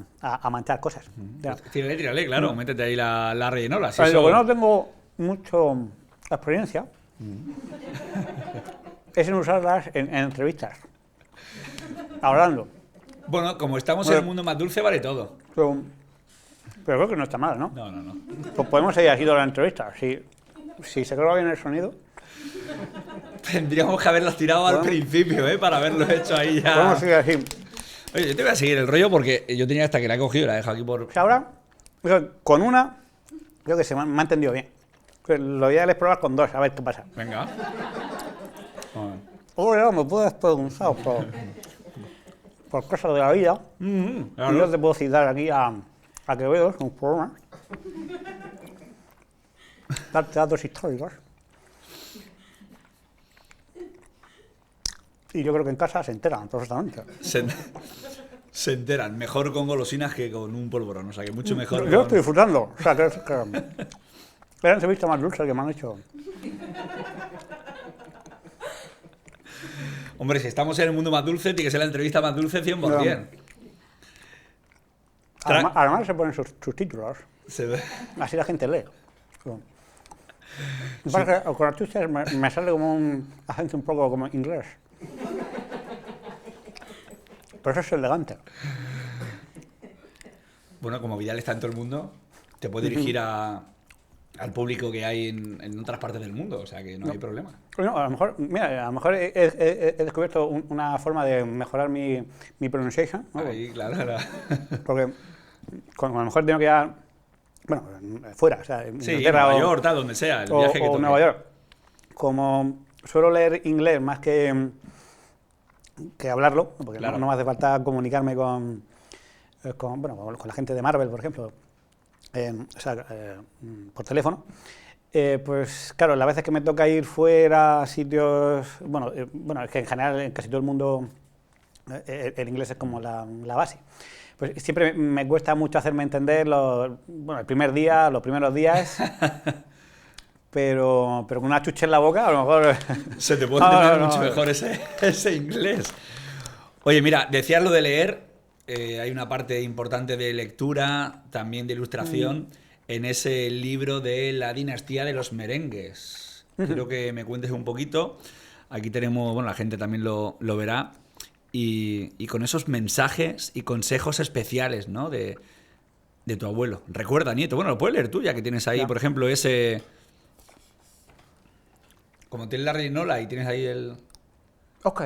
manchar cosas. Tírale, claro, métete ahí la rellenola. Si Lo que no tengo mucho experiencia es en usarlas en entrevistas, hablando. Bueno, como estamos en el mundo más dulce, vale todo. Pero creo que no está mal, ¿no? No. Pues podemos seguir haciendo la entrevista. Si se graba bien el sonido... Tendríamos que haberlas tirado al principio, para haberlo hecho ahí ya. Podemos seguir así. Oye, yo te voy a seguir el rollo porque yo tenía esta que la he cogido y la he dejado aquí por... Pues ahora, con una, creo que se me ha entendido bien. Lo ideal es probar con dos, a ver qué pasa. Venga. Ahora me puedes preguntar por cosas de la vida. Claro. Y yo te puedo citar aquí a Quevedo, sus poemas. Datos históricos. Y yo creo que en casa se enteran perfectamente. Se enteran. Mejor con golosinas que con un polvorón. O sea, que mucho mejor. Yo estoy disfrutando. O sea, que es la entrevista más dulce que me han hecho. Hombre, si estamos en el mundo más dulce, tiene que ser la entrevista más dulce 100%. Además se ponen sus títulos. Se ve. Así la gente lee. Me parece que con las chuches me sale como un acento un poco como inglés. Pero eso es elegante. Bueno, como Vidal está en todo el mundo, te puede dirigir al público que hay en otras partes del mundo, o sea que no hay problema. No, a lo mejor, mira, a lo mejor he descubierto una forma de mejorar mi pronunciation, ¿no? Ahí, claro. Porque a lo mejor tengo que ir a, bueno, fuera, o sea, en Sí, Inglaterra Nueva York, tal, donde sea, el viaje que o toque. Nueva York. Como suelo leer inglés más que hablarlo, porque Claro. no me hace falta comunicarme con la gente de Marvel, por ejemplo, por teléfono. Pues claro, las veces que me toca ir fuera a sitios, es que en general en casi todo el mundo el inglés es como la base. Pues siempre me cuesta mucho hacerme entender el primer día, los primeros días, pero con una chuche en la boca, a lo mejor... Se te puede entender mucho mejor ese inglés. Oye, mira, decías lo de leer, hay una parte importante de lectura, también de ilustración, en ese libro de la dinastía de los merengues. Quiero que me cuentes un poquito. Aquí tenemos, bueno, la gente también lo verá. Y con esos mensajes y consejos especiales, ¿no? De tu abuelo. Recuerda, nieto. Bueno, lo puedes leer tú, ya que tienes ahí, por ejemplo, ese... Como tienes la reinola y tienes ahí el... Ok.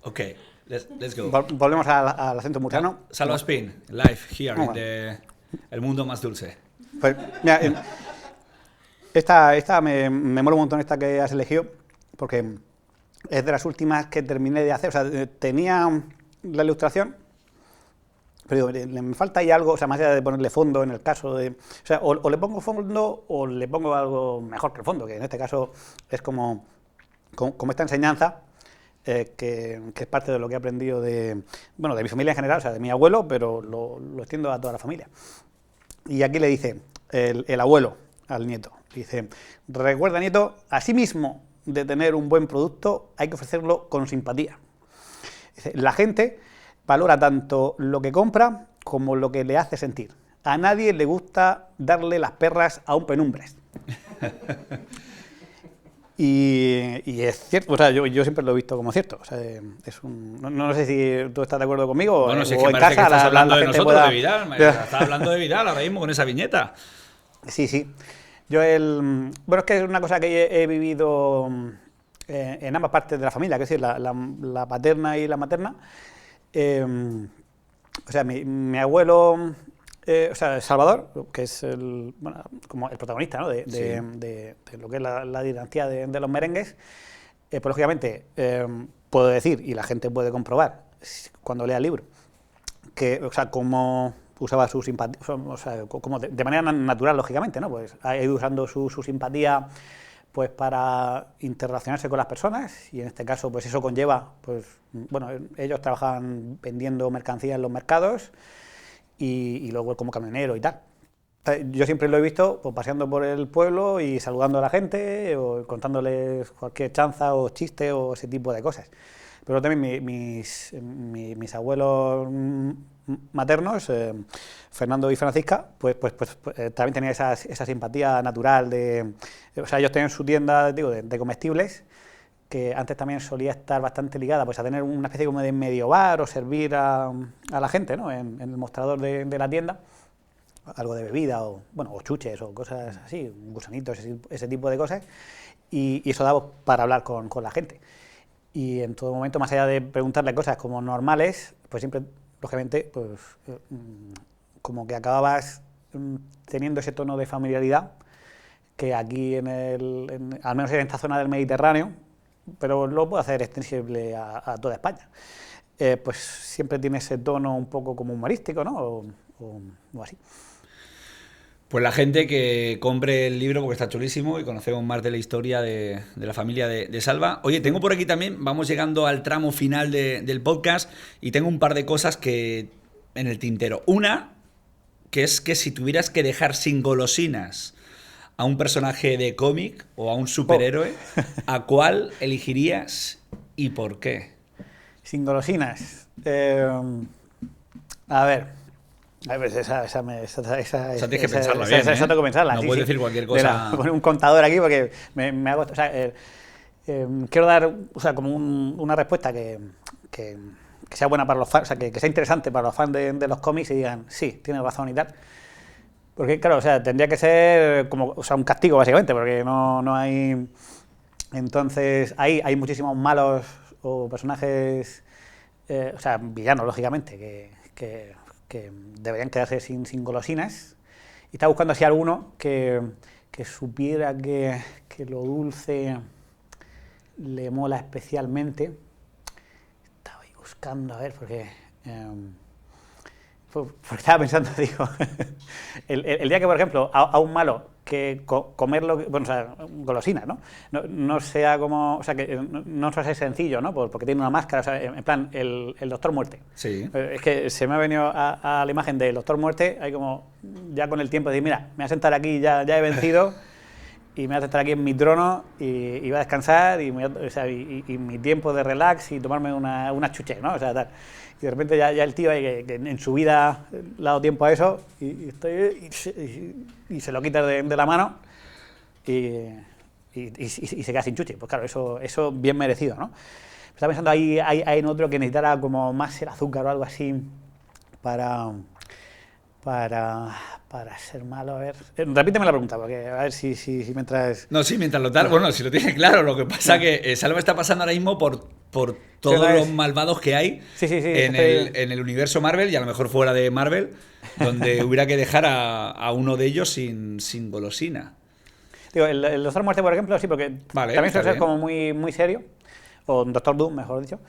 Ok, let's go. Volvemos al acento murciano. Salva Spin, live here in El Mundo Más Dulce. Pues, mira, esta me mola un montón esta que has elegido, porque es de las últimas que terminé de hacer. O sea, tenía la ilustración, pero me falta ahí algo, o sea, más allá de ponerle fondo en el caso de... O sea, o le pongo fondo o le pongo algo mejor que el fondo, que en este caso es como esta enseñanza, que es parte de lo que he aprendido de mi familia en general, o sea, de mi abuelo, pero lo extiendo a toda la familia. Y aquí le dice el abuelo al nieto, dice: recuerda, nieto, asimismo de tener un buen producto, hay que ofrecerlo con simpatía. Dice, la gente valora tanto lo que compra como lo que le hace sentir. A nadie le gusta darle las perras a un penumbres. Y es cierto, o sea, yo siempre lo he visto como cierto. O sea, no sé si tú estás de acuerdo conmigo. Bueno, si es o que en parece casa, que estás hablando de nosotros, de Vidal. Estás hablando de Vidal ahora mismo con esa viñeta. Sí. Bueno, es que es una cosa que he vivido en ambas partes de la familia, que es decir, la paterna y la materna. O sea, mi abuelo, o sea, Salvador, que es como el protagonista, ¿no? de lo que es la dinastía de los merengues, pues lógicamente puedo decir, y la gente puede comprobar cuando lea el libro, que, o sea, como usaba su simpatía, o sea, como de manera natural, lógicamente, ¿no? Pues ha ido usando su simpatía pues para interrelacionarse con las personas, y en este caso pues eso conlleva, pues bueno, ellos trabajaban vendiendo mercancía en los mercados y luego como camionero y tal. Yo siempre lo he visto pues, paseando por el pueblo y saludando a la gente o contándoles cualquier chanza o chiste o ese tipo de cosas. Pero también mis abuelos maternos, Fernando y Francisca, pues también tenían esa simpatía natural de... O sea, ellos tenían su tienda, digo, de comestibles, que antes también solía estar bastante ligada pues a tener una especie como de medio bar o servir a la gente, ¿no? En el mostrador de la tienda, algo de bebida o chuches o cosas así, gusanitos, ese tipo de cosas, y eso daba para hablar con la gente. Y en todo momento, más allá de preguntarle cosas como normales, pues siempre, lógicamente, pues como que acababas teniendo ese tono de familiaridad que aquí, al menos en esta zona del Mediterráneo, pero lo puedo hacer extensible a toda España, pues siempre tiene ese tono un poco como humorístico, ¿no? O así. Pues la gente que compre el libro porque está chulísimo y conocemos más de la historia de la familia de Salva. Oye, tengo por aquí también, vamos llegando al tramo final del podcast y tengo un par de cosas que en el tintero. Una, que es que si tuvieras que dejar sin golosinas a un personaje de cómic o a un superhéroe, ¿a cuál elegirías y por qué? Sin golosinas. A ver, esa tienes que pensarla bien, esa tengo que pensarla. No sí, puedes decir cualquier cosa. Poner un contador aquí porque me hago... O sea, quiero dar como una respuesta que sea buena para los fans, o sea, que sea interesante para los fans de los cómics y digan, sí, tienes razón y tal. Porque, claro, o sea, tendría que ser como, o sea, un castigo, básicamente, porque no hay... Entonces, ahí hay muchísimos malos o personajes, o sea, villanos, lógicamente, que deberían quedarse sin golosinas. Y estaba buscando así alguno que supiera que lo dulce le mola especialmente. Estaba ahí buscando, a ver, porque estaba pensando, digo, el día que, por ejemplo, a un malo comerlo, bueno, o sea, golosinas, ¿no? No sea como, o sea, que no sea sencillo, ¿no? Porque tiene una máscara, o sea, en plan, el Doctor Muerte. Sí. Es que se me ha venido a la imagen del Doctor Muerte, hay como, ya con el tiempo, de decir, mira, me voy a sentar aquí, ya he vencido, y me voy a sentar aquí en mi trono, y voy a descansar, o sea, y mi tiempo de relax, y tomarme una chuche, ¿no? O sea, tal. Y de repente ya el tío que en su vida le ha dado tiempo a eso y se lo quita de la mano y se queda sin chuche. Pues claro, eso bien merecido, ¿no? Estaba pensando ahí en otro que necesitara como más el azúcar o algo así para ser malo. A ver, repíteme la pregunta, porque a ver si me traes... No, sí, mientras lo tal, bueno, si lo tienes claro, lo que pasa que Salva está pasando ahora mismo por todos los malvados que hay en el universo Marvel y a lo mejor fuera de Marvel, donde hubiera que dejar a uno de ellos sin golosina. Digo, el Doctor Muerte, por ejemplo, sí, porque vale, también suele ser como muy serio, o Doctor Doom, mejor dicho.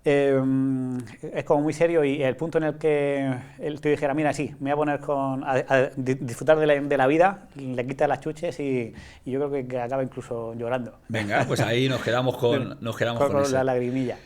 Es como muy serio y el punto en el que el tío dijera, mira, sí, me voy a poner a disfrutar de la vida, le quita las chuches y yo creo que acaba incluso llorando. Venga, pues ahí nos quedamos con la lagrimilla.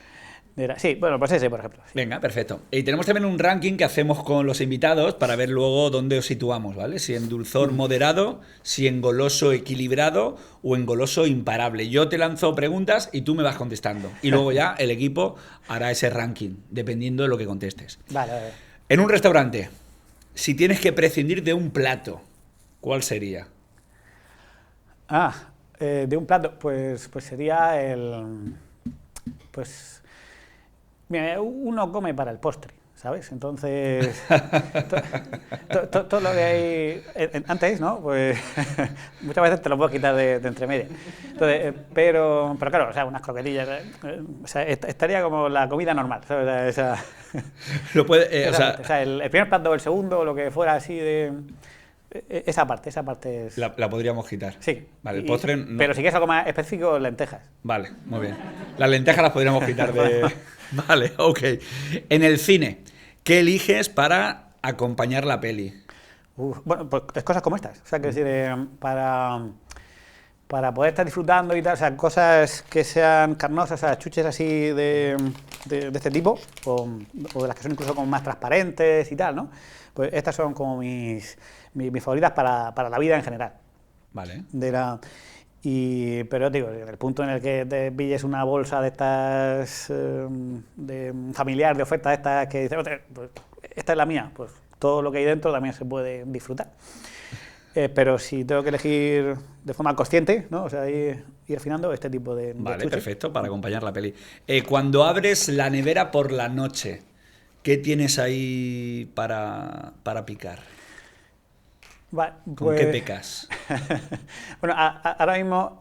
Sí, bueno, pues ese, por ejemplo. Sí. Venga, perfecto. Y tenemos también un ranking que hacemos con los invitados para ver luego dónde os situamos, ¿vale? Si en dulzor moderado, si en goloso equilibrado o en goloso imparable. Yo te lanzo preguntas y tú me vas contestando. Y luego ya el equipo hará ese ranking, dependiendo de lo que contestes. Vale. En un restaurante, si tienes que prescindir de un plato, ¿cuál sería? De un plato, pues sería pues... Mira, uno come para el postre, ¿sabes? Entonces, todo lo que hay antes, ¿no? Pues muchas veces te lo puedo quitar de entre medias. Entonces, pero claro, o sea, unas croquetillas, o sea, estaría como la comida normal, ¿sabes? Lo puede, o sea, el primer plato o el segundo, o lo que fuera así de... Esa parte es... La podríamos quitar. Sí. Vale, el postre... No. Pero si quieres algo más específico, lentejas. Vale, muy bien. Las lentejas las podríamos quitar de... Vale, ok. En el cine, ¿qué eliges para acompañar la peli? Bueno, pues cosas como estas. O sea, que decir, para poder estar disfrutando y tal, o sea, cosas que sean carnosas, o sea, chuches así de este tipo, o de las que son incluso como más transparentes y tal, ¿no? Pues estas son como mis favoritas para la vida en general. Vale. Pero digo, en el punto en el que te pilles una bolsa de estas, de familiar, de ofertas estas, que dices, pues, esta es la mía, pues todo lo que hay dentro también se puede disfrutar. Pero si tengo que elegir de forma consciente, ¿no? O sea, ir afinando este tipo de Vale, chuches. Perfecto, para acompañar la peli. Cuando abres la nevera por la noche, ¿qué tienes ahí para picar? ¿Con qué pecas? Bueno, ahora mismo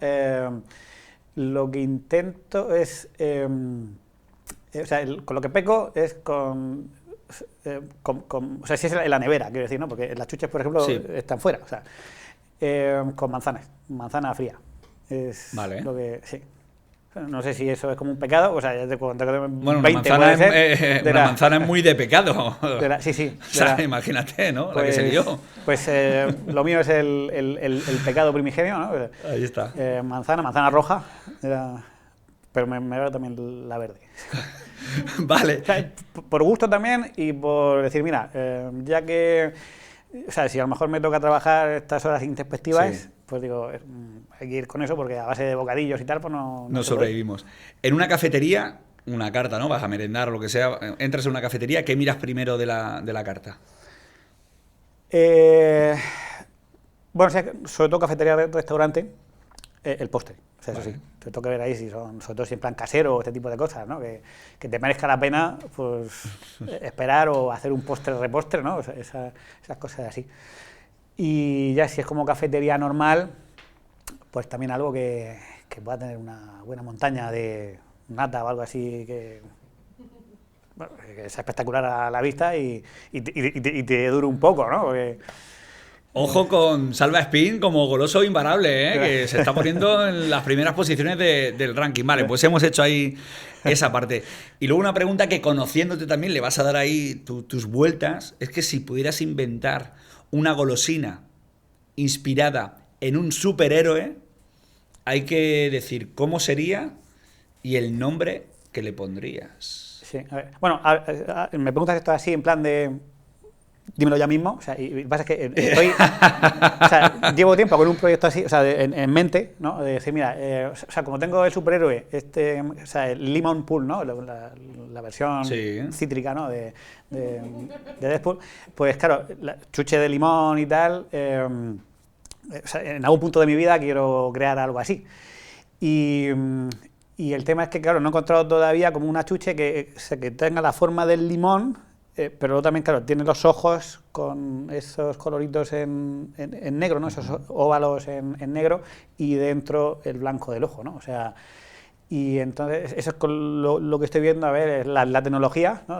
lo que intento es... o sea, con lo que peco es con o sea, si es en la nevera, quiero decir, ¿no? Porque las chuches, por ejemplo, sí, están fuera. O sea, con manzana fría. Es vale. Lo que... Sí. No sé si eso es como un pecado, o sea, ya te cuento que bueno, 20 una manzana es muy de pecado. Sí. O sea, imagínate, ¿no? Pues, la que se lió. Pues lo mío es el pecado primigenio, ¿no? Ahí está. Manzana roja, pero me veo también la verde. Vale. O sea, por gusto también y por decir, mira, ya que... O sea, si a lo mejor me toca trabajar estas horas introspectivas, sí, pues digo, hay que ir con eso porque a base de bocadillos y tal, pues no sobrevivimos. En una cafetería, una carta, ¿no? Vas a merendar o lo que sea, entras en una cafetería, ¿qué miras primero de la carta? Bueno, o sea, sobre todo cafetería de restaurante, el postre. O sea, vale. Eso sí, te toca ver ahí si son, sobre todo si en plan casero o este tipo de cosas, ¿no? Que te merezca la pena, pues, esperar o hacer un postre-repostre, ¿no? O sea, esas cosas así. Y ya si es como cafetería normal, pues también algo que pueda tener una buena montaña de nata o algo así que sea espectacular a la vista y te dure un poco, ¿no? Porque... Ojo con Salva Spin como goloso imparable, que se está poniendo en las primeras posiciones del ranking. Vale, pues hemos hecho ahí esa parte. Y luego una pregunta que conociéndote también le vas a dar ahí tus vueltas, es que si pudieras inventar una golosina inspirada en un superhéroe hay que decir cómo sería y el nombre que le pondrías. Sí, a ver. Bueno, me preguntas esto así en plan de... Dímelo ya mismo, o sea, y lo que pasa es que estoy, o sea, llevo tiempo con un proyecto así, o sea, en mente, ¿no? De decir, mira, o sea, como tengo el superhéroe, o sea, el Lemon Pool, ¿no? La versión cítrica, ¿no? De Deadpool, pues claro, chuche de limón y tal, o sea, en algún punto de mi vida quiero crear algo así. Y el tema es que, claro, no he encontrado todavía como una chuche que tenga la forma del limón, pero luego también, claro, tiene los ojos con esos coloritos en negro, ¿no? Esos óvalos en negro y dentro el blanco del ojo, ¿no? O sea, y entonces eso es con lo que estoy viendo, a ver, es la tecnología, ¿no?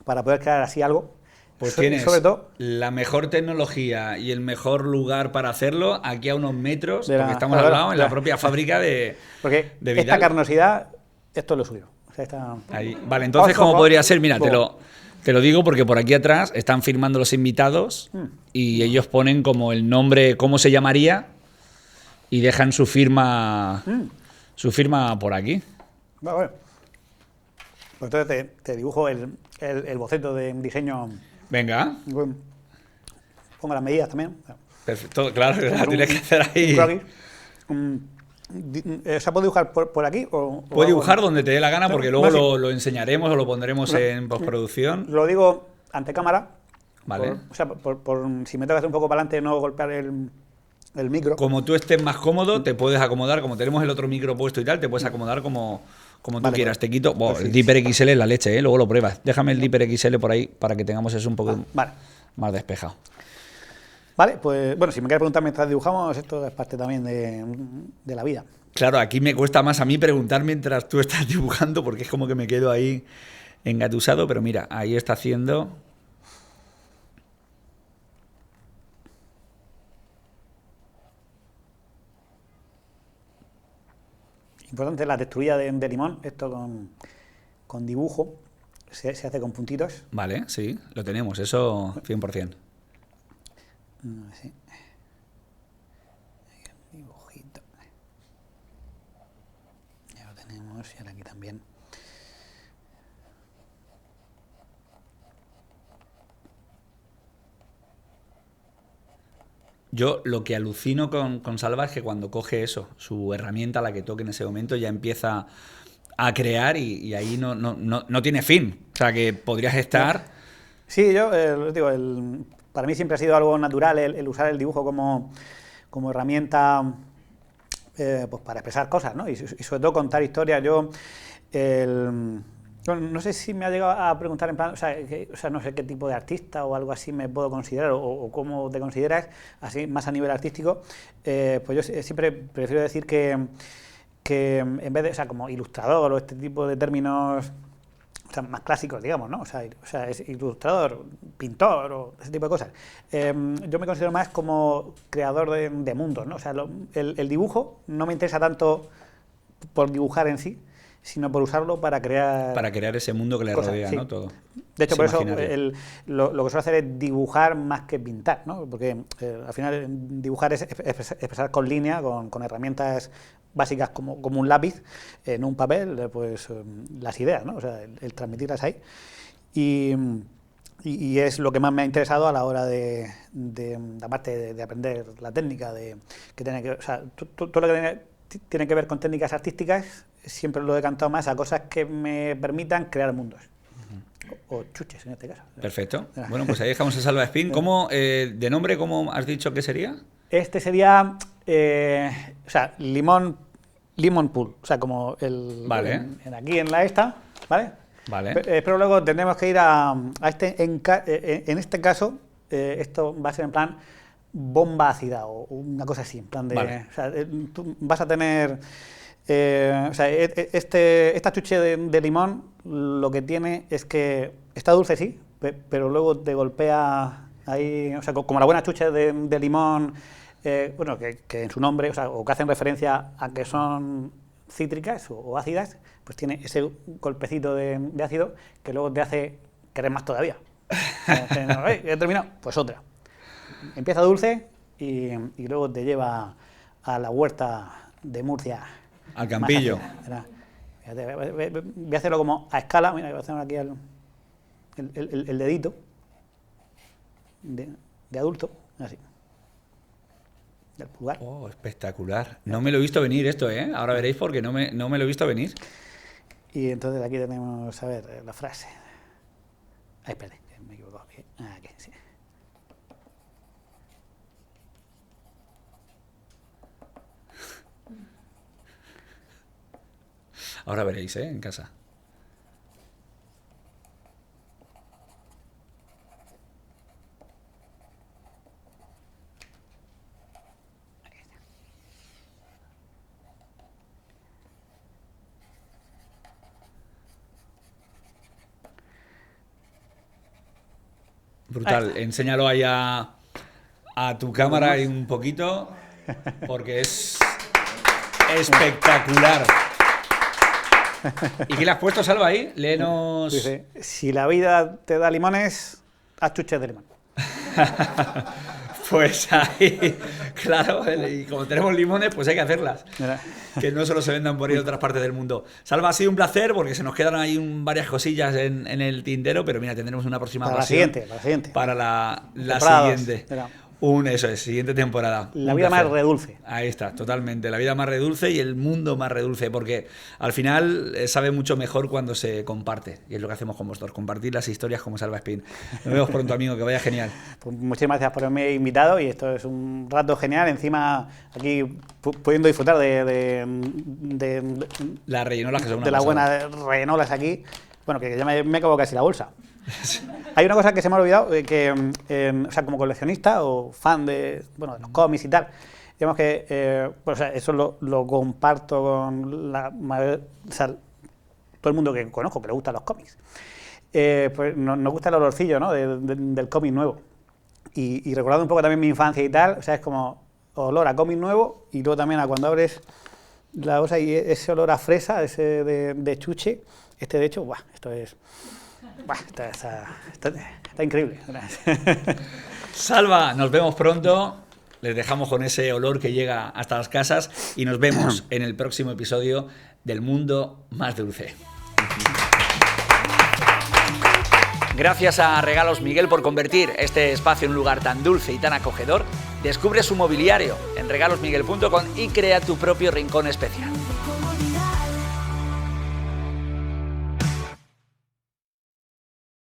Para poder crear así algo. Pues tienes sobre todo la mejor tecnología y el mejor lugar para hacerlo aquí a unos metros, porque estamos al lado en la propia fábrica de Vidal. Esta carnosidad, esto es lo suyo. O sea, ahí. Vale, entonces, ¿cómo podría ser? Mira, te lo digo porque por aquí atrás están firmando los invitados y ellos ponen como el nombre, cómo se llamaría, y dejan su firma por aquí. Bueno. Pues entonces te dibujo el boceto de un diseño. Venga. Pongo las medidas también. Perfecto, claro, tienes que hacer ahí. ¿Se puede dibujar por aquí? Puedes dibujar donde te dé la gana, porque luego lo enseñaremos o lo pondremos en postproducción. Lo digo ante cámara. Vale. O sea, si me tengo que hacer un poco para adelante, no golpear el micro. Como tú estés más cómodo, te puedes acomodar. Como tenemos el otro micro puesto y tal, te puedes acomodar como tú quieras. Te quito. El Dipper XL es la leche, luego lo pruebas. Déjame el Dipper XL por ahí para que tengamos eso un poco más despejado. Vale, pues bueno, si me quieres preguntar mientras dibujamos, esto es parte también de la vida. Claro, aquí me cuesta más a mí preguntar mientras tú estás dibujando, porque es como que me quedo ahí engatusado, pero mira, ahí está haciendo. Importante la textura de limón, esto con dibujo, se hace con puntitos. Vale, sí, lo tenemos, eso 100%. Sí. Un dibujito. Ya lo tenemos, y ahora aquí también. Yo lo que alucino con Salva es que cuando coge eso, su herramienta, la que toque en ese momento, ya empieza a crear y ahí no tiene fin. O sea, que podrías estar... Sí, yo digo, para mí siempre ha sido algo natural el usar el dibujo como herramienta pues para expresar cosas, ¿no? Y sobre todo contar historias. Yo no sé si me ha llegado a preguntar en plan, o sea, no sé qué tipo de artista o algo así me puedo considerar o cómo te consideras, así más a nivel artístico. Pues yo siempre prefiero decir que en vez de, o sea, como ilustrador o este tipo de términos, o sea, más clásicos, digamos, ¿no? O sea, es ilustrador, pintor o ese tipo de cosas. Yo me considero más como creador de mundos, ¿no? O sea, el dibujo no me interesa tanto por dibujar en sí, sino por usarlo para crear... Para crear ese mundo que le rodea, ¿no? Todo. De hecho, por eso lo que suelo hacer es dibujar más que pintar, ¿no? Porque al final dibujar es expresar con línea, con herramientas básicas como un lápiz, en un papel, pues las ideas, ¿no? O sea, el transmitirlas ahí. Y es lo que más me ha interesado a la hora aparte de aprender la técnica, que tiene que... O sea, todo lo que tiene que ver con técnicas artísticas, siempre lo he decantado más a cosas que me permitan crear mundos. O chuches, en este caso. Perfecto. Bueno, pues ahí dejamos a Salva Espín. ¿Cómo, de nombre, cómo has dicho que sería? Este sería, o sea, Lemon Pool. O sea, como Vale. Aquí en la esta, ¿vale? Vale. Pero luego tendremos que ir a este, en este caso, esto va a ser en plan bomba ácida o una cosa así, en plan de... Vale. O sea, tú vas a tener... o sea, esta chuche de limón lo que tiene es que está dulce, sí, pero luego te golpea ahí, o sea, como la buena chuche de limón, bueno, que en su nombre, o sea, o que hacen referencia a que son cítricas o ácidas, pues tiene ese golpecito de ácido que luego te hace querer más todavía. ¿He terminado? Pues otra. Empieza dulce y luego te lleva a la huerta de Murcia. Al Campillo. Fíjate, voy a hacerlo como a escala. Mira, voy a hacer aquí el dedito de adulto, así. Del pulgar. Oh, espectacular. No me lo he visto venir esto, ¿eh? Ahora veréis porque no me lo he visto venir. Y entonces aquí tenemos, a ver, la frase. Ay, espérate, me he equivocado. Aquí, sí. Ahora veréis, ¿eh? En casa. Brutal. Enséñalo ahí a tu cámara ahí un poquito, porque es espectacular. ¿Y qué le has puesto, Salva, ahí? Léenos... Dice, si la vida te da limones, haz chuches de limón. Pues ahí, claro, y como tenemos limones, pues hay que hacerlas. Mira. Que no solo se vendan por ahí en otras partes del mundo. Salva, ha sido un placer porque se nos quedan ahí varias cosillas en el tintero, pero mira, tendremos una próxima ocasión. Para la siguiente. Para la siguiente. Mira. Eso es, siguiente temporada. La vida más redulce. Ahí está, totalmente. La vida más redulce y el mundo más redulce, porque al final sabe mucho mejor cuando se comparte. Y es lo que hacemos con vosotros, compartir las historias como Salva Espín. Nos vemos pronto, amigo, que vaya genial. Pues muchísimas gracias por haberme invitado y esto es un rato genial. Encima, aquí pudiendo disfrutar de las rellenolas, que son una de las pasada. buenas rellenolas aquí. Bueno, que ya me acabo casi la bolsa. Hay una cosa que se me ha olvidado, o sea, como coleccionista o fan de los cómics y tal, digamos que eso lo comparto con o sea, todo el mundo que conozco que le gustan los cómics. Pues nos gusta el olorcillo, ¿no? del cómic nuevo. Y recordando un poco también mi infancia y tal, o sea, es como olor a cómic nuevo y luego también a cuando abres la bolsa y ese olor a fresa, ese de chuche, de hecho, esto es... Está increíble. Salva, nos vemos pronto. Les dejamos con ese olor que llega hasta las casas y nos vemos en el próximo episodio del Mundo Más Dulce. Gracias a Regalos Miguel por convertir este espacio en un lugar tan dulce y tan acogedor. Descubre su mobiliario en regalosmiguel.com y crea tu propio rincón especial.